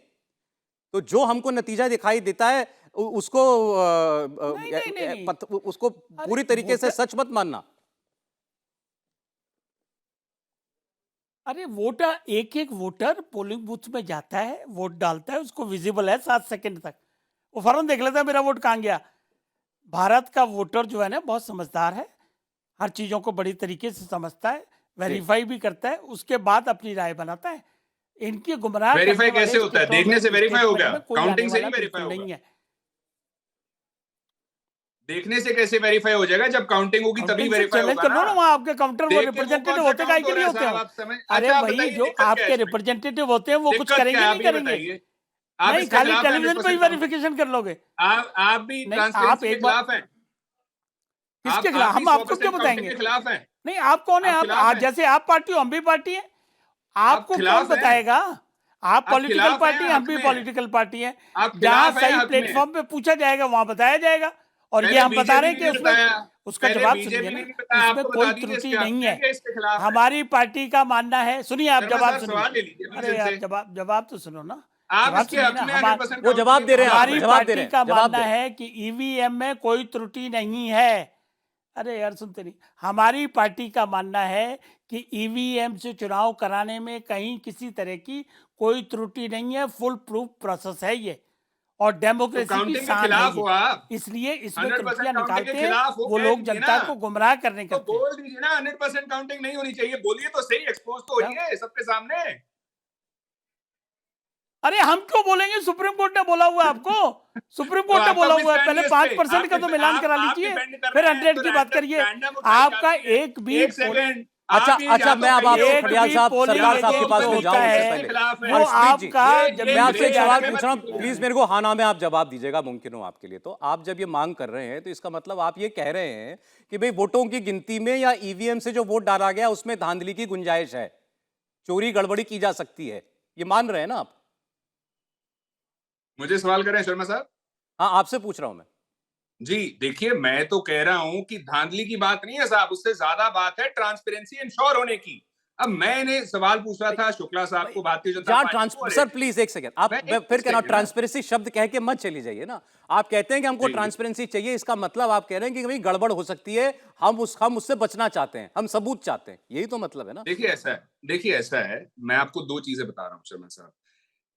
तो जो हमको नतीजा दिखाई देता है उसको उसको पूरी तरीके से सच मत मानना। अरे वोटर, एक वोटर पोलिंग बूथ में जाता है, वोट डालता है, उसको विजिबल है 7 सेकंड तक। वो फौरन देख लेता है मेरा वोट कहाँ गया। भारत का वोटर जो है ना बहुत समझदार है, हर चीजों को बड़ी तरीके से समझता है, वेरीफाई भी करता है, उसके बाद अपनी राय बनाता है। इनकी गुमराह वेरीफाई कैसे होता है? देखने से वेरीफाई हो गया? काउंटिंग से नहीं वेरीफाई होगा? नहीं है। देखने से कैसे वेरीफाई हो जाएगा? जब काउंटिंग होगी तभी वेरीफाई होगा करो ना, वहाँ आपके काउंटर वो रिप्रेजेंटेटिव होते हैं कि नहीं होते हैं? अरे वही जो आपके रिप्रेजेंटेटिव होते हैं वो कुछ करेंगे नहीं करेंगे? नहीं, खाली टेलीविजन पे ही वेरिफिकेशन कर लोगे? आप भी ट्रांसपेरेंसी के खिलाफ हैं? किसके खिलाफ? हम आपको क्यों बताएंगे? खिलाफ हैं? नहीं, आप कौन है? आप जैसे आप पार्टी हो हम भी पार्टी है, आपको कौन बताएगा? आप पॉलिटिकल पार्टी, हम भी पॉलिटिकल पार्टी है। जहाँ सही प्लेटफॉर्म पे पूछा जाएगा वहां बताया जाएगा। और ये हम बता रहे हैं कि उसमें उसका जवाब सुनिए ना, उसमें कोई त्रुटि नहीं है। हमारी पार्टी का मानना है, सुनिए आप जवाब सुनिए। अरे यार जवाब तो सुनो ना, वो जवाब दे रहे हैं। हमारी पार्टी का मानना है कि ईवीएम में कोई त्रुटि नहीं है। अरे यार सुनते नहीं। हमारी पार्टी का मानना है कि ईवीएम से चुनाव कराने में कहीं किसी तरह की कोई त्रुटि नहीं है, फुल प्रूफ प्रोसेस है ये, और डेमोक्रेसी की शान है ये। इसलिए इसमें त्रुटियां निकालते हैं वो लोग जनता को गुमराह करने का। तो बोल दीजिए ना 100% काउंटिंग नहीं होनी चाहिए, बोलिए तो सही, एक्सपोज तो होइए सबके सामने। अरे हम क्यों बोलेंगे? सुप्रीम कोर्ट ने बोला हुआ है आपको, सुप्रीम कोर्ट ने बोला हुआ है। पहले 5% का तो मिलान करा लीजिए, फिर 100 की बात करिए। आपका एक भी अच्छा मैं अब आपसे खडियाल साहब, सरदार साहब के पास में जाऊं उससे पहले वो आपका, मैं आपसे एक सवाल पूछ रहा हूं, प्लीज मेरे को हाँ ना में आप जवाब दीजिएगा, मुमकिन हो आपके लिए तो। आप जब ये मांग कर रहे हैं तो इसका मतलब आप ये कह रहे हैं कि भाई वोटों की गिनती में या ईवीएम से जो वोट डाला गया उसमें धांधली की गुंजाइश है, चोरी गड़बड़ी की जा सकती है, ये मान रहे हैं ना आप? मुझे सवाल कर रहे हैं शर्मा साहब? हाँ, आपसे पूछ रहा हूं मैं। जी देखिए, मैं तो कह रहा हूं कि धांधली की बात नहीं है साहब, उससे ज्यादा बात है ट्रांसपेरेंसी इंश्योर होने की। अब मैंने सवाल पूछा था शुक्ला साहब को, Bharatiya Janata party. Sir please एक सेकंड, आप फिर कहना ट्रांसपेरेंसी शब्द कह के मत चली जाइए ना। आप कहते हैं कि हमको ट्रांसपेरेंसी चाहिए, इसका मतलब आप कह रहे हैं कि भाई गड़बड़ हो सकती है, हम उससे बचना चाहते हैं, हम सबूत चाहते हैं, यही तो मतलब है ना? देखिए ऐसा है, मैं आपको दो चीजें बता रहा हूँ शर्मा साहब।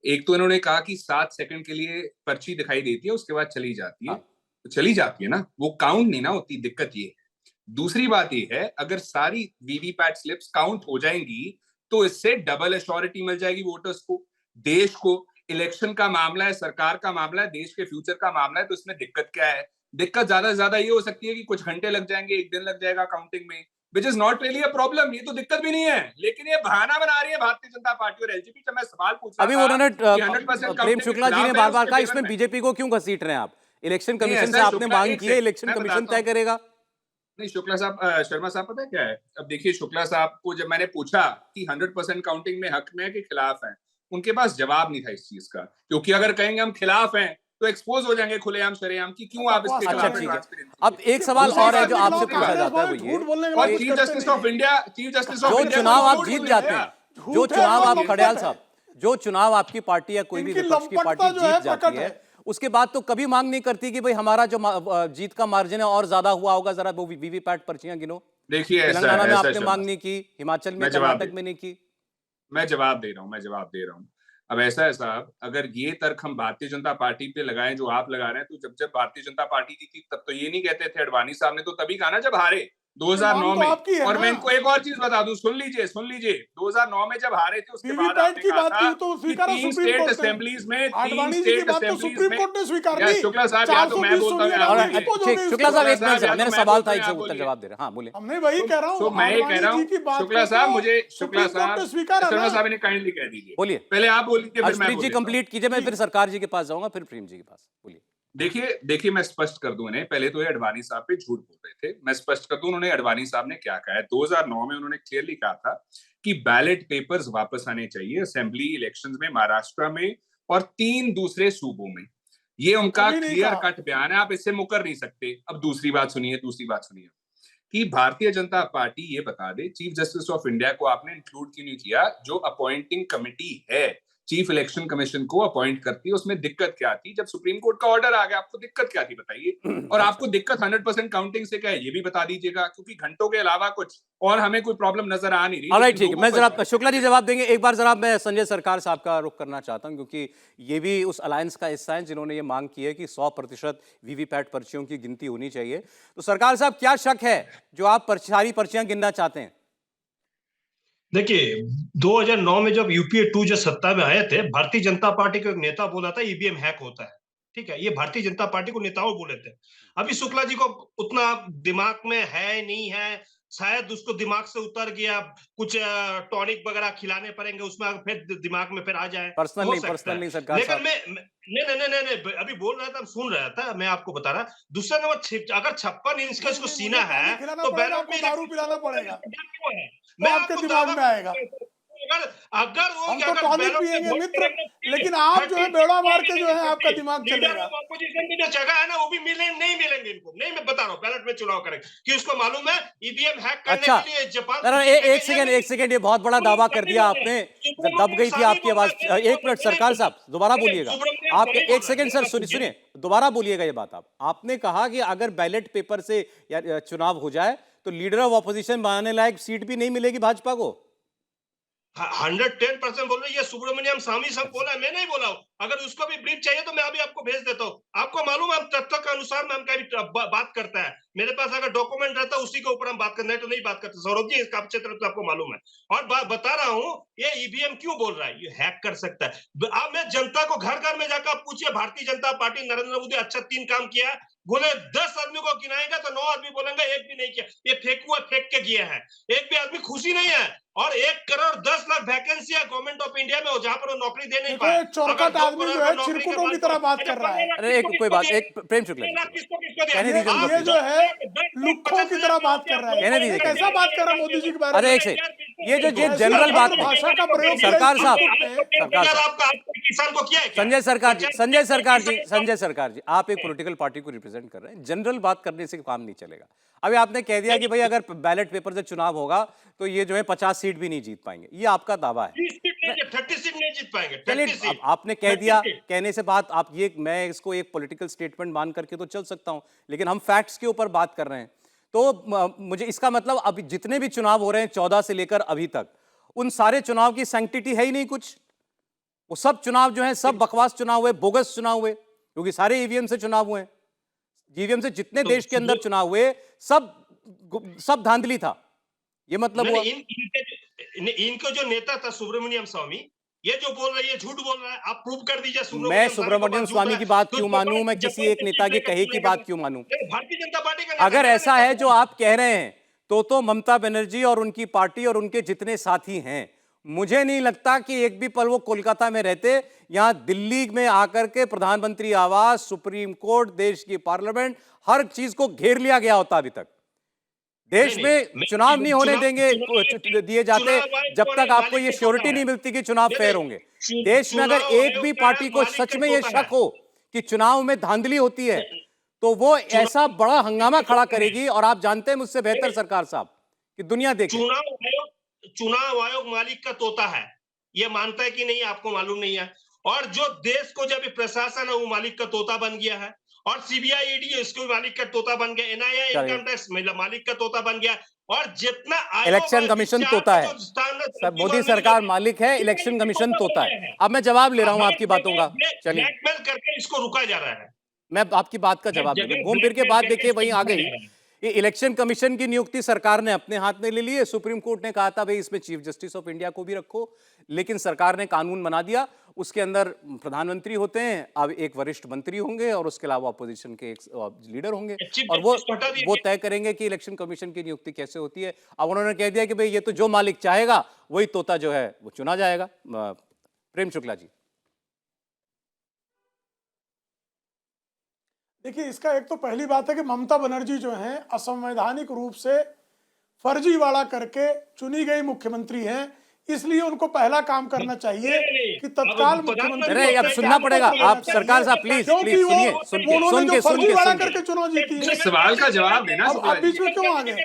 एक तो इन्होंने कहा कि 7 सेकंड के लिए पर्ची दिखाई देती है, उसके बाद चली जाती है। तो चली जाती है ना, वो काउंट नहीं ना होती, दिक्कत ये है। दूसरी बात ये है, अगर सारी वीवीपैट स्लिप्स काउंट हो जाएंगी तो इससे डबल एश्योरिटी मिल जाएगी वोटर्स को, देश को। इलेक्शन का मामला है, सरकार का मामला है, देश के फ्यूचर का मामला है, तो इसमें दिक्कत क्या है? दिक्कत ज्यादा से ज्यादा ये हो सकती है कि कुछ घंटे लग जाएंगे, एक दिन लग जाएगा काउंटिंग में, which is not really a problem. ये तो दिक्कत भी नहीं है, लेकिन ये बहाना बना रही है भारतीय जनता पार्टी और एलजेपी। जब मैं सवाल पूछ रहा अभी उन्होंने प्रेम शुक्ला जी ने बार-बार कहा इसमें बीजेपी को क्यों घसीट रहे हैं आप? इलेक्शन कमीशन से आपने मांग की है, इलेक्शन कमीशन तय करेगा। नहीं शुक्ला साहब, शर्मा साहब पता है क्या है? अब देखिए, शुक्ला साहब को जब मैंने पूछा कि 100% काउंटिंग में हक में है कि खिलाफ है, उनके पास जवाब नहीं था इस चीज का, क्योंकि अगर कहेंगे हम खिलाफ हैं तो एक्सपोज हो जाएंगे खुलेआम शरेआम की क्यों आप इसके खिलाफ हैं। ठीक है, अब एक सवाल और है जो आपसे पूछा जाता है, वो ये, और चीफ जस्टिस ऑफ इंडिया जो चुनाव आप जीत जाते हैं, जो चुनाव आप खडियाल साहब, जो चुनाव आपकी पार्टी या कोई भी विपक्ष की पार्टी जीत जाती है, उसके बाद तो कभी मांग नहीं करती कि भाई हमारा जो जीत का मार्जिन है और ज्यादा हुआ होगा, जरा वो वीवीपैट पर्चियां गिनो। देखिए तेलंगाना में आपने मांग नहीं की, हिमाचल में, कर्नाटक में नहीं की। मैं जवाब दे रहा हूँ। अब ऐसा है साहब, अगर ये तर्क हम भारतीय जनता पार्टी पे लगाएं जो आप लगा रहे हैं, तो जब भारतीय जनता पार्टी जीती तब तो ये नहीं कहते थे। अडवाणी साहब ने तो तभी कहा ना जब हारे 2009 में। और मैं इनको एक और चीज बता दूं, सुन लीजिए 2009 में जब हारे थे, उसके बाद आपने कहा था कि 3 स्टेट असेंबलीज में शुक्ला साहब, या तो मैं बोलता हूँ, शुक्ला साहब एक मिनट, मेरा सवाल था, एक उत्तर जवाब दे रहे हैं। हाँ बोले। हमने वही कह रहा हूँ, मैं ये कह रहा हूँ शुक्ला साहब, मुझे शुक्ला साहब ने काइंडली कह दीजिए, बोलिए पहले आप बोलिए, हर्षप्रीत जी कंप्लीट कीजिए, मैं फिर सरकार जी के पास जाऊंगा, फिर प्रेम जी के पास। बोलिए। देखिए मैं स्पष्ट कर दूं इन्हें, पहले तो ये अडवाणी साहब पे झूठ बोल रहे थे, मैं स्पष्ट कर दूं उन्होंने, अडवाणी साहब ने क्या कहा है। 2009 में उन्होंने क्लियरली कहा था कि बैलेट पेपर्स वापस आने चाहिए असेंबली इलेक्शंस में, महाराष्ट्र में और 3 दूसरे सूबों में। ये उनका क्लियर कट बयान है, आप इससे मुकर नहीं सकते। अब दूसरी बात सुनिए कि भारतीय जनता पार्टी ये बता दे, चीफ जस्टिस ऑफ इंडिया को आपने इंक्लूड क्यों नहीं किया, जो अपॉइंटिंग कमिटी है चीफ इलेक्शन कमीशन को अपॉइंट करती है, उसमें दिक्कत क्या थी? जब सुप्रीम कोर्ट का ऑर्डर आ गया, आपको दिक्कत क्या थी बताइए? और आपको दिक्कत 100% काउंटिंग से क्या है ये भी बता दीजिएगा, क्योंकि घंटों के अलावा कुछ और हमें कोई प्रॉब्लम नजर आ नहीं रही। ऑलराइट, ठीक है, मैं जरा शुक्ला जी जवाब देंगे। एक बार जरा मैं संजय सरकार साहब का रुख करना चाहता हूं, क्योंकि ये भी उस अलायंस का हिस्सा है जिन्होंने ये मांग की है कि 100% वीवीपैट पर्चियों की गिनती होनी चाहिए। तो सरकार साहब, क्या शक है जो आप सारी पर्चियां गिनना चाहते हैं? देखिए, 2009 में जब यूपीए 2 जो सत्ता में आए थे, भारतीय जनता पार्टी के एक नेता बोला था ईवीएम हैक होता है। ठीक है, ये भारतीय जनता पार्टी को नेताओं बोले थे। अभी शुक्ला जी को उतना दिमाग में है नहीं है, शायद उसको दिमाग से उतर गया, कुछ टॉनिक वगैरह खिलाने पड़ेंगे, उसमें फिर दिमाग में फिर आ जाए। पर्सनल नहीं सरकार लेकिन साहब। नहीं, अभी बोल रहा था, सुन रहा था, मैं आपको बता रहा। दूसरा नंबर, अगर 56 इंच का इसको सीना है तो बैलेट में दारू पिलाना पड़ेगा, क्यों है? तो आपके दिमाग में आएगा। अगर वो हम तो टॉनिक पिएंगे मित्र, लेकिन आप जो है बेड़ा मार के जो है आपका दिमाग चलेगा। ऑपोजिशन की जो जगह है ना, वो भी नहीं मिलेंगे इनको। नहीं, मैं बता रहा हूँ, बैलेट में चुनाव करेंगे कि उसको मालूम है ईवीएम हैक करने अच्छा, के लिए जापान। एक सेकंड, ये बहुत बड़ा दावा कर दिया आपने, दब गई थी आपकी आवाज। एक मिनट सरकार साहब, दोबारा बोलिएगा आप। एक सेकंड सर, सुनिए, दोबारा बोलिएगा ये बात। आपने कहा कि अगर बैलेट पेपर से चुनाव हो जाए तो लीडर ऑफ ऑपोजिशन बनाने लायक सीट भी नहीं मिलेगी भाजपा को। 110% बोल रहे हैं। ये सुब्रमण्यम स्वामी सब बोला है, मैं नहीं बोला हूं। अगर उसको भी ब्रीफ चाहिए तो मैं अभी आपको भेज देता हूं। आपको मालूम है हम तथ्य के अनुसार में हम कभी बात करता है। मेरे पास अगर डॉक्यूमेंट रहता है उसी के ऊपर हम बात करते हैं, तो नहीं बात करते। सौरभ जी, इसका अच्छे तरह से आपको मालूम है। और बता रहा हूं, ये ईवीएम क्यों बोल रहा है, ये हैक कर सकता है। अब मैं जनता को घर घर में जाकर पूछिए, भारतीय जनता पार्टी नरेंद्र मोदी अच्छा 3 काम किया है, बोले 10 आदमी को गिनाएगा तो 9 आदमी बोलेंगे एक भी नहीं किया। ये फेंक के किया है, एक भी आदमी खुशी नहीं है। और 1 करोड़ 10 लाख वैकेंसी है गवर्नमेंट ऑफ इंडिया में, जहां पर वो नौकरी दे नहीं पाए। चौकट आदमी जो है चिरकुटों की तरह बात कर रहा है। अरे कोई बात, एक प्रेम शुक्ला जी, कहने दीजिए उनको। ये जो है लुक्खों की तरह बात कर रहा है। कहने दीजिए, कैसा बात कर रहा है मोदी जी के बारे में? अरे एक सेकंड, ये जो जनरल बात भाषा का प्रयोग सरकार साहब, किसान को किया है क्या? संजय सरकार जी, आप एक पॉलिटिकल पार्टी को रिप्रेजेंट कर रहे हैं। जनरल बात करने से काम नहीं चलेगा। अभी आपने कह दिया कि भाई अगर बैलेट पेपर से चुनाव होगा तो ये जो है 50 सीट भी नहीं जीत पाएंगे, ये आपका दावा है। 30 सीट नहीं जीत पाएंगे। चलिए, अब आपने कह दिया, कहने से बात आप ये, मैं इसको एक पॉलिटिकल स्टेटमेंट मान करके तो चल सकता हूं, लेकिन हम फैक्ट्स के ऊपर बात कर रहे हैं। तो मुझे इसका मतलब अभी जितने भी चुनाव हो रहे हैं 14 से लेकर अभी तक, उन सारे चुनाव की सैंक्टिटी है ही नहीं कुछ। वो सब चुनाव जो है सब बकवास चुनाव हुए, बोगस चुनाव हुए, क्योंकि सारे ईवीएम से चुनाव हुए। ईवीएम से जितने देश के अंदर चुनाव हुए सब धांधली था, ये मतलब हुआ। इनको जो नेता था सुब्रमण्यम स्वामी, ये जो बोल रही है झूठ बोल रहा है, आप प्रूव कर दीजिए। मैं सुब्रमण्यम स्वामी की बात क्यों मानूं, मैं किसी एक नेता के कहे की बात क्यों मानूं? भारतीय जनता पार्टी का अगर ऐसा है जो आप कह रहे हैं तो ममता बनर्जी और उनकी पार्टी और उनके जितने साथी हैं, मुझे नहीं लगता कि एक भी पल वो कोलकाता में रहते। यहां दिल्ली में आकर के प्रधानमंत्री आवास, सुप्रीम कोर्ट, देश की पार्लियामेंट, हर चीज को घेर लिया गया होता। अभी तक देश में चुनाव नहीं होने दिए जाते जब तक आपको ये श्योरिटी नहीं मिलती कि चुनाव फेयर होंगे। देश में अगर एक भी पार्टी को सच में ये शक हो कि चुनाव में धांधली होती है तो वो ऐसा बड़ा हंगामा खड़ा करेगी। और आप जानते हैं मुझसे बेहतर सरकार साहब कि दुनिया देखे, चुनाव आयोग मालिक का तोता है, ये मानता है कि नहीं आपको मालूम नहीं है। और जो देश को जब प्रशासन है वो मालिक का तोता बन गया है, और सीबीआई ईडी इसको मालिक का तोता बन गया, एनआईए इनकम टैक्स मालिक का तोता बन गया। और जितना इलेक्शन कमीशन तोता है, सब मोदी सरकार मालिक है, इलेक्शन कमीशन तोता है। अब मैं जवाब ले रहा हूं आपकी बातों का। चलिए, ब्लैकमेल करके इसको रुका जा रहा है। मैं आपकी बात का जवाब दूंगा। घूम फिर के बात देखिए वहीं आ गई। ये इलेक्शन कमीशन की नियुक्ति सरकार ने अपने हाथ में ले ली है। सुप्रीम कोर्ट ने कहा था भाई इसमें चीफ जस्टिस ऑफ इंडिया को भी रखो, लेकिन सरकार ने कानून बना दिया। उसके अंदर प्रधानमंत्री होते हैं, अब एक वरिष्ठ मंत्री होंगे और उसके अलावा अपोजिशन के एक लीडर होंगे, और वो तय करेंगे कि इलेक्शन कमीशन की नियुक्ति कैसे होती है। अब उन्होंने कह दिया कि भाई ये तो जो मालिक चाहेगा वही तोता जो है वो चुना जाएगा। प्रेम शुक्ला जी, देखिए, इसका एक तो पहली बात है कि ममता बनर्जी जो हैं असंवैधानिक रूप से फर्जीवाड़ा करके चुनी गई मुख्यमंत्री हैं। इसलिए उनको पहला काम करना चाहिए कि तत्काल मुख्यमंत्री अरे अब सुनना पड़ेगा आप सरकार साहब, प्लीज प्लीज सुनिए, उन्होंने जो फर्जीवाड़ा करके चुनाव जीती है। सवाल का जवाब देना। अब बीच में क्यों आ गए?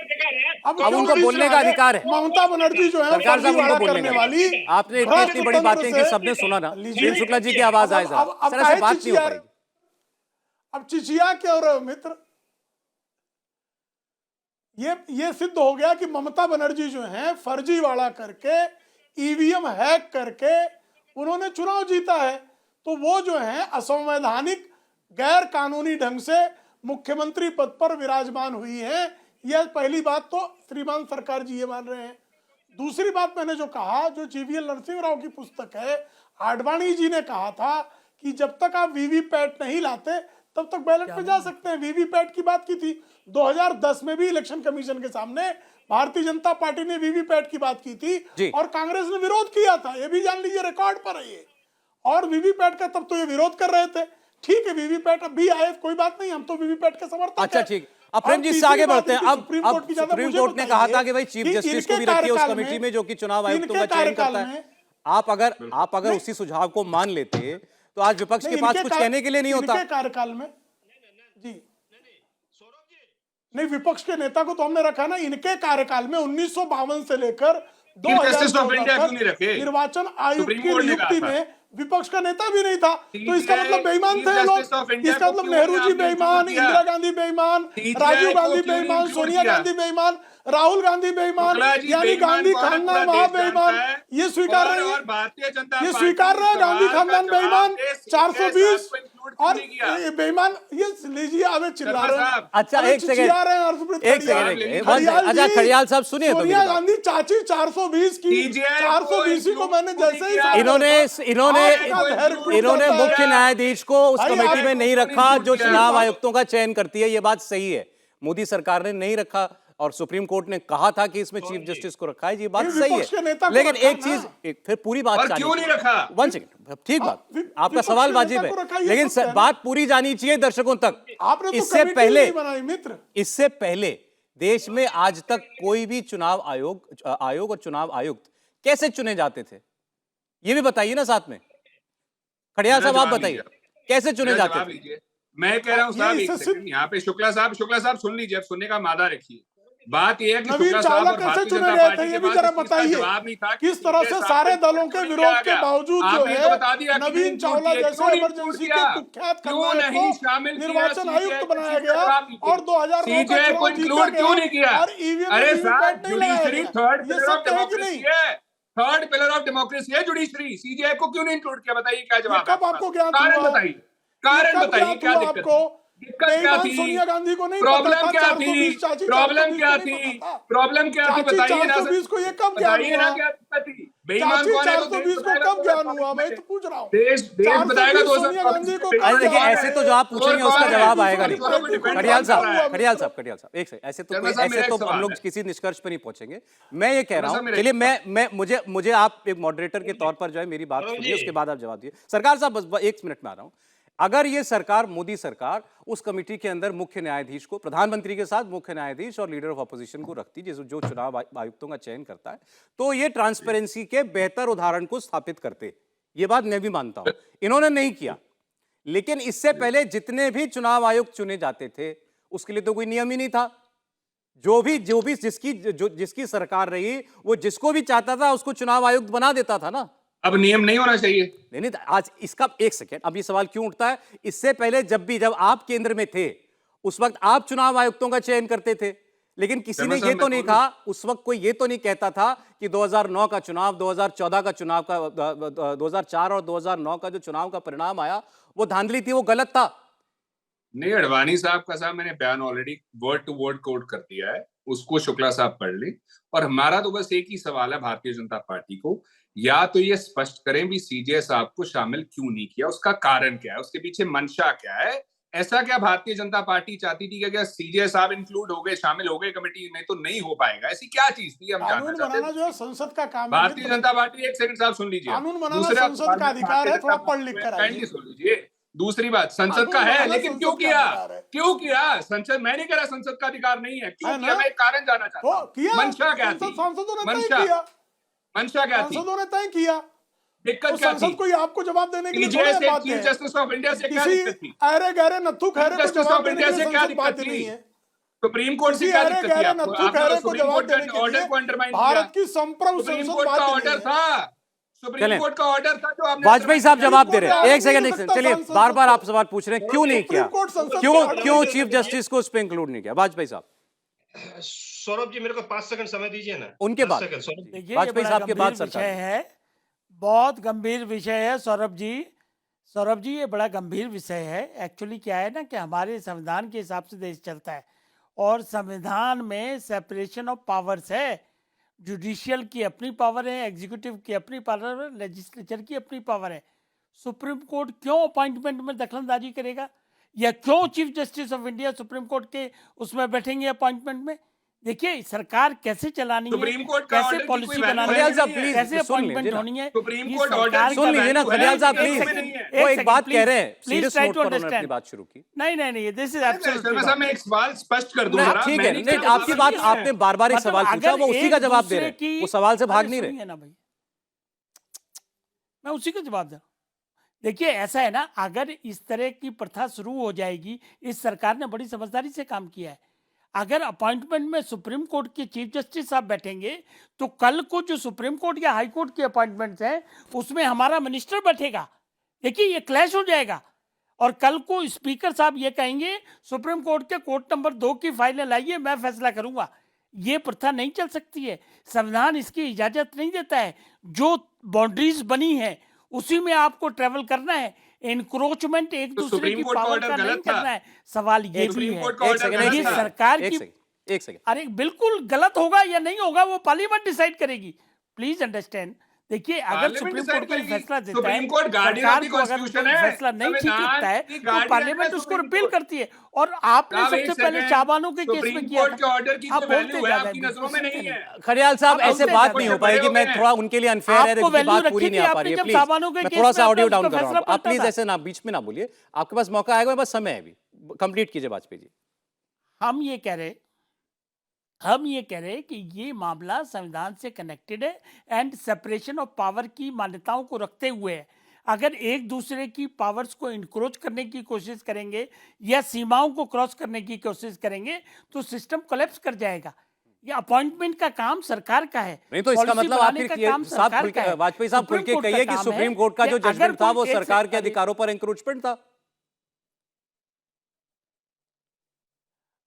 अब उनको बोलने का अधिकार है। ममता बनर्जी जो है सरकार साहब उनको फर्जीवाड़ा बोलने करने का, वाली, आपने इतनी बड़ी बातें की, सबने सुना ना। प्रेम शुक्ला जी की आवाज आए जरा, अब सर ऐसे बात नहीं हो पाएगी। अब चिचिया के और मित्र, ये सिद्ध हो गया कि ममता बनर्जी जो है फर्जीवाड़ा करके, ईवीएम हैक करके उन्होंने चुनाव जीता है। तो वो जो है असंवैधानिक, गैर कानूनी ढंग से मुख्यमंत्री पद पर विराजमान हुई है। यह पहली बात तो श्रीमान सरकार जी ये मान रहे हैं। दूसरी बात मैंने जो कहा, जो जीवीएल नरसिंह राव की पुस्तक है, आडवाणी जी ने कहा था कि जब तक आप वीवीपैट नहीं लाते तब तक बैलेट पे जा सकते हैं। वीवीपैट की बात की थी 2010 में भी इलेक्शन कमीशन के सामने भारतीय जनता पार्टी ने वीवीपैट की बात की थी और कांग्रेस ने विरोध किया था। ये भी जान लीजिए, रिकॉर्ड पर है ये। और वीवीपैट का तब तो ये विरोध कर रहे थे। ठीक है, वीवीपैट अब भी आए, कोई बात नहीं, हम तो वीवीपैट के समर्थक। अच्छा ठीक, अब प्रेम जी से आगे बढ़ते हैं। अब सुप्रीम कोर्ट ने कहा था कि भाई चीफ जस्टिस को भी रखिए उस कमेटी में जो कि चुनाव आयुक्तों का चयन करता है। आप अगर उसी सुझाव को मान लेते तो आज विपक्ष के पास कुछ कहने के लिए नहीं होता। कार्यकाल में जी नहीं, विपक्ष के नेता को तो हमने रखा ना। इनके कार्यकाल में 1952 से लेकर 2014 तक निर्वाचन आयोग की नियुक्ति में विपक्ष का नेता भी नहीं था। तो इसका मतलब बेईमान थे लोग। इसका मतलब नेहरू जी बेईमान, इंदिरा गांधी बेईमान, राजीव गांधी बेईमान, सोनिया गांधी बेईमान, राहुल गांधी बेईमान, यानी गांधी खानदान वहां बेईमान। ये स्वीकार रहे हैं, ये स्वीकार रहे हैं गांधी खानदान बेईमान, 420 और बेईमान। ये लीजिए, अब चिल्ला रहे हैं। अच्छा एक सेकंड, अच्छा खड़ियाल साहब सुनिए। सोनिया गांधी चाची 420 की, 420 को मैंने जैसे ही इन्होंने मुख्य न्यायाधीश को उस कमेटी में नहीं रखा जो चुनाव आयुक्तों का चयन करती है। ये बात सही है, मोदी सरकार ने नहीं रखा और सुप्रीम कोर्ट ने कहा था कि इसमें चीफ जस्टिस को रखा है। ये बात सही है, लेकिन एक चीज, फिर पूरी बात क्यों नहीं रखा? 1 सेकंड, ठीक बात, आपका सवाल वाजिब है, लेकिन बात पूरी जानी चाहिए दर्शकों तक। इससे पहले देश में आज तक कोई भी चुनाव आयोग और चुनाव आयुक्त कैसे चुने जाते थे, ये भी बताइए ना साथ में। खड़ियाल साहब आप बताइए कैसे चुने जाते थे। मैं कह रहा हूं साहब, एक सेकंड यहाँ पे शुक्ला साहब सुन लीजिए, अब सुनने का मादा रखिए। बात यह है कि नवीन चावला कैसे चुने गए थे, ये भी जरा बताइए। किस तरह से सारे दलों के विरोध के बावजूद जो है नवीन चावला जैसे इमरजेंसी के कुख्यात खलनायक को निर्वाचन आयुक्त बनाया गया और 2009 को इंक्लूड क्यों नहीं किया? और ईवीएम अरे साहब, judiciary third pillar of democracy है, थर्ड पिलर ऑफ डेमोक्रेसी है जुडिशरी। सीजीआई को क्यों नहीं इंक्लूड किया? बताइए क्या जवाब है? कब आपको ज्ञान कारण बताइए, कारण बताइए क्या दिक्कत है? दिक्कत क्या थी? सोनिया गांधी को नहीं, प्रॉब्लम क्या थी? प्रॉब्लम क्या थी? प्रॉब्लम क्या थी? बताइए ना, बताइए ना क्या दिक्कत थी? बेईमान कौन है? 420 को कब ज्ञान हुआ? मैं तो पूछ रहा हूँ। देश बताएगा। सोनिया गांधी को देखिए, ऐसे तो जो आप पूछेंगे उसका जवाब आएगा नहीं। खड़ियाल साहब एक सेकंड, ऐसे तो हम लोग किसी निष्कर्ष पर नहीं पहुंचेंगे। मैं ये कह रहा हूँ, चलिए मुझे आप एक मॉडरेटर के तौर पर जो है मेरी बात सुनिए, उसके बाद आप जवाब दिए। सरकार साहब बस 1 मिनट में आ रहा हूँ। अगर ये सरकार, मोदी सरकार, उस कमेटी के अंदर मुख्य न्यायाधीश को, प्रधानमंत्री के साथ मुख्य न्यायाधीश और लीडर ऑफ अपोजिशन को रखती, जो चुनाव आयुक्तों का चयन करता है, तो ये ट्रांसपेरेंसी के बेहतर उदाहरण को स्थापित करते। ये बात मैं भी मानता हूं, इन्होंने नहीं किया। लेकिन इससे पहले जितने भी चुनाव आयुक्त चुने जाते थे उसके लिए तो कोई नियम ही नहीं था। जो भी जिसकी सरकार रही, वो जिसको भी चाहता था उसको चुनाव आयुक्त बना देता था ना। अब नियम नहीं होना चाहिए? नहीं, आज इसका 1 सेकेंड, अब ये सवाल क्यों उठता है? इससे पहले जब आप केंद्र में थे उस वक्त आप चुनाव आयुक्तों का चयन करते थे, लेकिन किसी ने ये तो नहीं कहा, उस वक्त कोई ये तो नहीं कहता था कि 2009 का चुनाव, 2014 का चुनाव का 2004 और 2009 का जो चुनाव का परिणाम आया वो धांधली थी, वो गलत था। नहीं, अडवाणी साहब का साहब मैंने बयान already word to word quote कर दिया है, उसको शुक्ला साहब पढ़ ले। और हमारा तो बस एक ही सवाल है भारतीय जनता पार्टी को, या तो ये स्पष्ट करें भी सीजे साहब को शामिल क्यों नहीं किया, उसका कारण क्या है, उसके पीछे मंशा क्या है। ऐसा क्या भारतीय जनता पार्टी चाहती थी कि अगर सीजे साहब इंक्लूड हो गए, शामिल हो गए कमेटी में, तो नहीं हो पाएगा? ऐसी क्या चीज थी, हम जानना चाहते हैं। जो है संसद का काम है भारतीय जनता पार्टी। 1 सेकंड साहब सुन लीजिए, कानून बनाना संसद का अधिकार है, थोड़ा पढ़ लिख कर आइए। सुन लीजिए, दूसरी बात, संसद का है, लेकिन क्यों किया? संसद, मैं नहीं कह रहा संसद का अधिकार नहीं है, क्यों किया? मैं कारण जानना चाहता हूँ, मंशा क्या थी? मंशा मंशा क्या थी? सांसदों ने तय किया। दिक्कत तो क्या थी? संसद कोई आपको जवाब देने के लिए सीजेए थोड़ी से बात चीफ है। जस्टिस ऑफ इंडिया से क्या किसी दिक्कत थी? अरे गहरे नत्थु खैरे को जस्टिस जवाब ऑफ देने इंडिया के लिए से क्या संसद दिक्कत बाध्य थी? नहीं है। सुप्रीम कोर्ट से किसी क्या अरे दिक्कत थी गहरे आपको? नत्थु आपने खैरे तो को सुप्रीम जवाब कोर्ट देने के के ऑर्डर लिए को अंडरमाइन किया। भारत की संप्रभु सुप्रीम संसद कोर्ट का बाध्य ऑर्डर नहीं है। था, सुप्रीम चलें। कोर्ट का ऑर्डर था जो आपने वाजपेयी साहब जवाब दे रहे हैं, सुप्रीम एक सेकंड कोर्ट एक सेकंड, नहीं चलिए हो सकता बार बार संसद आप सवाल पूछ रहे हैं, क्यों नहीं किया, सुप्रीम कोर्ट संसद क्यों को ऑर्डर क्यों नहीं चीफ दे सकती है। जस्टिस को उस पर इंक्लूड नहीं किया? वाजपेयी साहब सौरभ जी मेरे को 5 सेकंड समय दीजिए ना। उनके 10 बाद सेकंड सौरभ। देखिए ये वाजपेयी बड़ा साहब के बाद गंभीर सरकार विषय ने। है, बहुत गंभीर विषय है सौरभ जी। सौरभ जी ये बड़ा गंभीर विषय है। एक्चुअली क्या है ना कि हमारे संविधान के हिसाब से देश चलता है और संविधान में सेपरेशन ऑफ पावर्स है। जुडिशियल की अपनी पावर है, एग्जीक्यूटिव की अपनी पावर है, लेजिस्लेचर की अपनी पावर है। सुप्रीम कोर्ट क्यों अपॉइंटमेंट में दखलंदाजी करेगा, या क्यों chief justice of India supreme court के उसमें बैठेंगे अपॉइंटमेंट में? देखिए सरकार कैसे चलानी है, सुप्रीम कोर्ट का कैसे ऑर्डर की पॉलिसी कोई वैल्यू बनानी है है, खलियाल साहब, नहीं है। प्लीज, कैसे सुन लीजिए अपॉइंटमेंट ना। होनी है। सुप्रीम ये कोर्ट सरकार ऑर्डर की सुन लीजिए ना वैल्यू है, खलियाल साहब, एक प्लीज सेकंड नहीं है। वो एक बात कह रहे हैं, please serious try not to पर उन्होंने अपनी अंडरस्टैंड। बात शुरू की। नहीं दिस इज शर्मा साहब मैं एक सवाल स्पष्ट कर दूं नहीं, जरा। ठीक है, मैंने नहीं कहा आपकी बात, सवाल आपने बार बार एक मतलब सवाल पूछा, वो अगर उसी का एक जवाब दे रहे दूसरे हैं, की- वो सवाल से भाग अरे नहीं रहे। सुनिए ना भाई, मैं उसी को जवाब दे रहा हूं। देखिए ऐसा है ना, अगर इस तरह की प्रथा शुरू हो जाएगी, इस सरकार ने बड़ी समझदारी से काम किया है। अगर अपॉइंटमेंट में सुप्रीम कोर्ट के चीफ जस्टिस साहब बैठेंगे तो कल को जो सुप्रीम कोर्ट या हाई कोर्ट के अपॉइंटमेंट्स हैं उसमें हमारा मिनिस्टर बैठेगा। देखिए ये क्लैश हो जाएगा और कल को स्पीकर साहब ये कहेंगे सुप्रीम कोर्ट के कोर्ट नंबर 2 की फाइलें लाइए, मैं फैसला करूंगा। ये प्रथा नहीं चल सकती है, संविधान इसकी इजाजत नहीं देता है। जो बाउंड्रीज बनी है उसी में आपको ट्रेवल करना है। एनक्रोचमेंट एक तो दूसरे सुप्रीम की कोर्ट का पावर ऑर्डर का नहीं गलत था। करना है। सवाल ये भी सुप्रीम है, कोर्ट का एक ऑर्डर सेकंड, गलत ये था। सरकार एक की सेकंड, एक सेकंड। अरे बिल्कुल गलत होगा या नहीं होगा वो पार्लियामेंट डिसाइड करेगी। Please understand. देखिए अगर पार्लियामेंट सुप्रीम डिसाइड कोर्ट कोई करेगी। फैसला देता है, सुप्रीम कोर्ट गार्डियन ऑफ सरकार द को अगर कॉन्स्टिट्यूशन कोई है, फैसला नहीं ठीक संविधान लगता है की तो गार्डियन पार्लियामेंट है उसको सुप्रीम रिपील कोर्ट। करती है। और आपने साहब, एक सबसे पहले सेकंड, शाहबानो के केस सुप्रीम में किया कोर्ट के ऑर्डर की था। आप कोई बोलते वैल्यू है ज्यादा आपकी हैं, नजरों में नहीं है। खड़ियाल साहब, आप ऐसे बोलते बात ज्यादा नहीं हैं। हो पाएगी, मैं बड़े थोड़ा उनके लिए अनफेयर है, आपको उनकी वैल्यू बात पूरी रखी नहीं थी आ पा आपने रही है। जब प्लीज सामानों के मैं केस थोड़ा में सा ऑडियो आपने डाउन उसका कर रहा हूँ, फैसला आप प्लीज पलटा था। ऐसे ना बीच में ना बोलिए, आपके पास मौका आएगा, बस समय है अभी, कंप्लीट कीजिए वाजपेयी जी। हम ये कह रहे कि ये मामला संविधान से कनेक्टेड है एंड सेपरेशन ऑफ पावर की मान्यताओं को रखते हुए है। अगर एक दूसरे की पावर्स को इंक्रोच करने की कोशिश करेंगे या सीमाओं को क्रॉस करने की कोशिश करेंगे तो सिस्टम कोलैप्स कर जाएगा। ये अपॉइंटमेंट का काम सरकार का है, नहीं तो इसका पॉलिसी मतलब बनाने आखिर का ये काम साहब सरकार खुल का के, है। वाजपेयी साहब खुल सुप्रीम के कोर्ट का कहिए कि काम सुप्रीम है कोर्ट का कि जो अगर जजमेंट था कोई वो एक सरकार के अरे- अधिकारों पर इंक्रोचमेंट था।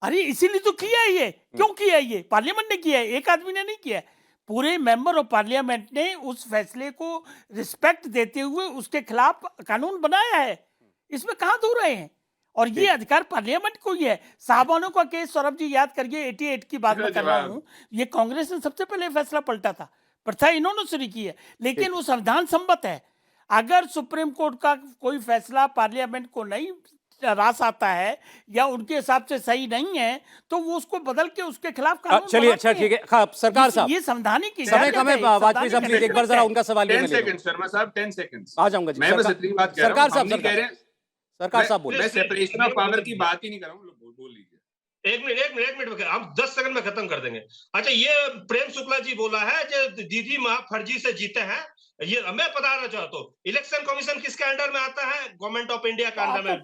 अरे इसीलिए तो किया है ये। क्यों किया है ये? पार्लियामेंट ने किया है, एक आदमी ने नहीं किया है। पूरे मेंबर ऑफ पार्लियामेंट ने उस फैसले को रिस्पेक्ट देते हुए उसके खिलाफ कानून बनाया है। इसमें कहां दूर रहे हैं? और ये अधिकार पार्लियामेंट को ही है। साहबानों का केस सौरभ जी याद करिए, 88 की बात मैं कर रहा हूँ। ये कांग्रेस ने सबसे पहले फैसला पलटा था, प्रथा इन्होंने शुरू की है, लेकिन वो संविधान सम्मत है। अगर सुप्रीम कोर्ट का कोई फैसला पार्लियामेंट को नहीं रास आता है या उनके हिसाब से सही नहीं है तो वो उसको बदल के उसके खिलाफ कानून चलिए, अच्छा बनाते हैं। ठीक है, हाँ, सरकार साहब ये संवैधानिक समय कम है, वाजपेयी साहब प्लीज एक बार जरा उनका सवाल भी 10 मैं ले लूं। सेकंड शर्मा साहब, 10 सेकंड्स आ जाऊंगा जी। मैं बस इतनी बात कह रहा सरकार हूं, साहब, हम नहीं कह रहे हैं, सरकार साहब बोलिए। मैं सेपरेशन ऑफ पावर की बात ही नहीं कर रहा हूं, बोल लीजिए। एक मिनट में हम 10 सेकंड में खत्म कर देंगे। अच्छा, ये प्रेम शुक्ला जी बोला है जो दीदी माँ फर्जी से जीते हैं। ये मैं बताना चाहता हूँ, इलेक्शन कमीशन किसके अंडर में आता है? गवर्नमेंट ऑफ इंडिया के अंडर में।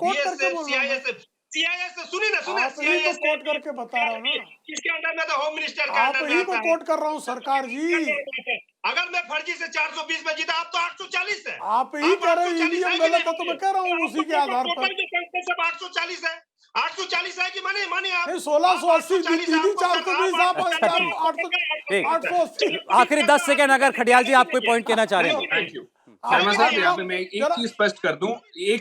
सीआईएस से सुनिए ना, सीआईएस कोट करके बता रहा हूँ ना, किसके अंडर में? होम मिनिस्टर के आप अंडर में ही आता को है। कोट कर रहा हूँ सरकार जी। अगर मैं फर्जी से 420 में जीता, आप तो 840 है। आप ही कह रहे हैं ईवीएम गलत है तो मैं कह रहा हूँ उसी के आधार पर 840 है, 840 है कि माने आप 1680 दीदी 420 आप 880। आखिरी 10 सेकंड अगर खड़ियाल जी आप कोई पॉइंट कहना चाह रहे हैं। थैंक यू शर्मा साहब, यहाँ पे मैं एक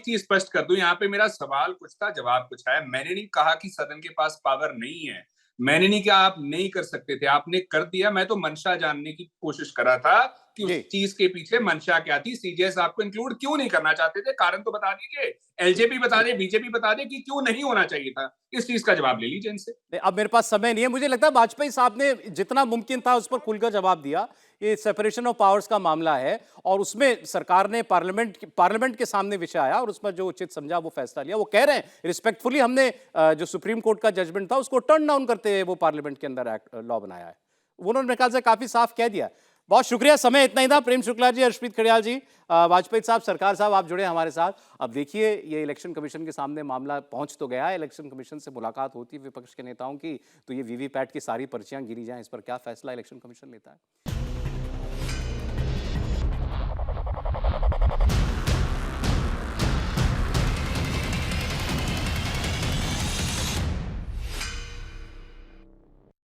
चीज स्पष्ट कर दूं, यहाँ पे मेरा सवाल कुछ था, जवाब कुछ है। मैंने नहीं कहा कि सदन के पास पावर नहीं है, मैंने नहीं कहा आप नहीं कर सकते थे, आपने कर दिया। मैं तो मंशा जानने की कोशिश कर रहा था कि उस चीज के पीछे मंशा क्या थी, सीजेएस आपको इंक्लूड क्यों नहीं करना चाहते थे, कारण तो बता दीजिए। एलजेपी बता दे, बीजेपी बता दे कि क्यों नहीं होना चाहिए था। इस चीज का जवाब ले लीजिए इनसे। अब मेरे पास समय नहीं है, मुझे लगता है वाजपेयी साहब ने जितना मुमकिन था उस पर खुलकर जवाब दिया। ये सेपरेशन ऑफ पावर्स का मामला है और उसमें सरकार ने पार्लियामेंट के सामने विषय आया और उसमें जो उचित समझा वो फैसला लिया। वो कह रहे हैं रिस्पेक्टफुली हमने जो सुप्रीम कोर्ट का जजमेंट था उसको टर्न डाउन करते हुए वो पार्लियामेंट के अंदर लॉ बनाया है। उन्होंने मेरे ख्याल से काफी साफ कह दिया। बहुत शुक्रिया, समय इतना ही था। प्रेम शुक्ला जी, हर्षप्रीत खड़ियाल जी, वाजपेयी साहब, सरकार साहब, आप जुड़े हमारे साथ। अब देखिए, ये इलेक्शन कमीशन के सामने मामला पहुंच तो गया है। इलेक्शन कमीशन से मुलाकात होती है विपक्ष के नेताओं की, तो ये वीवीपैट की सारी पर्चियां गिनी जाएं, इस पर क्या फैसला इलेक्शन कमीशन लेता है।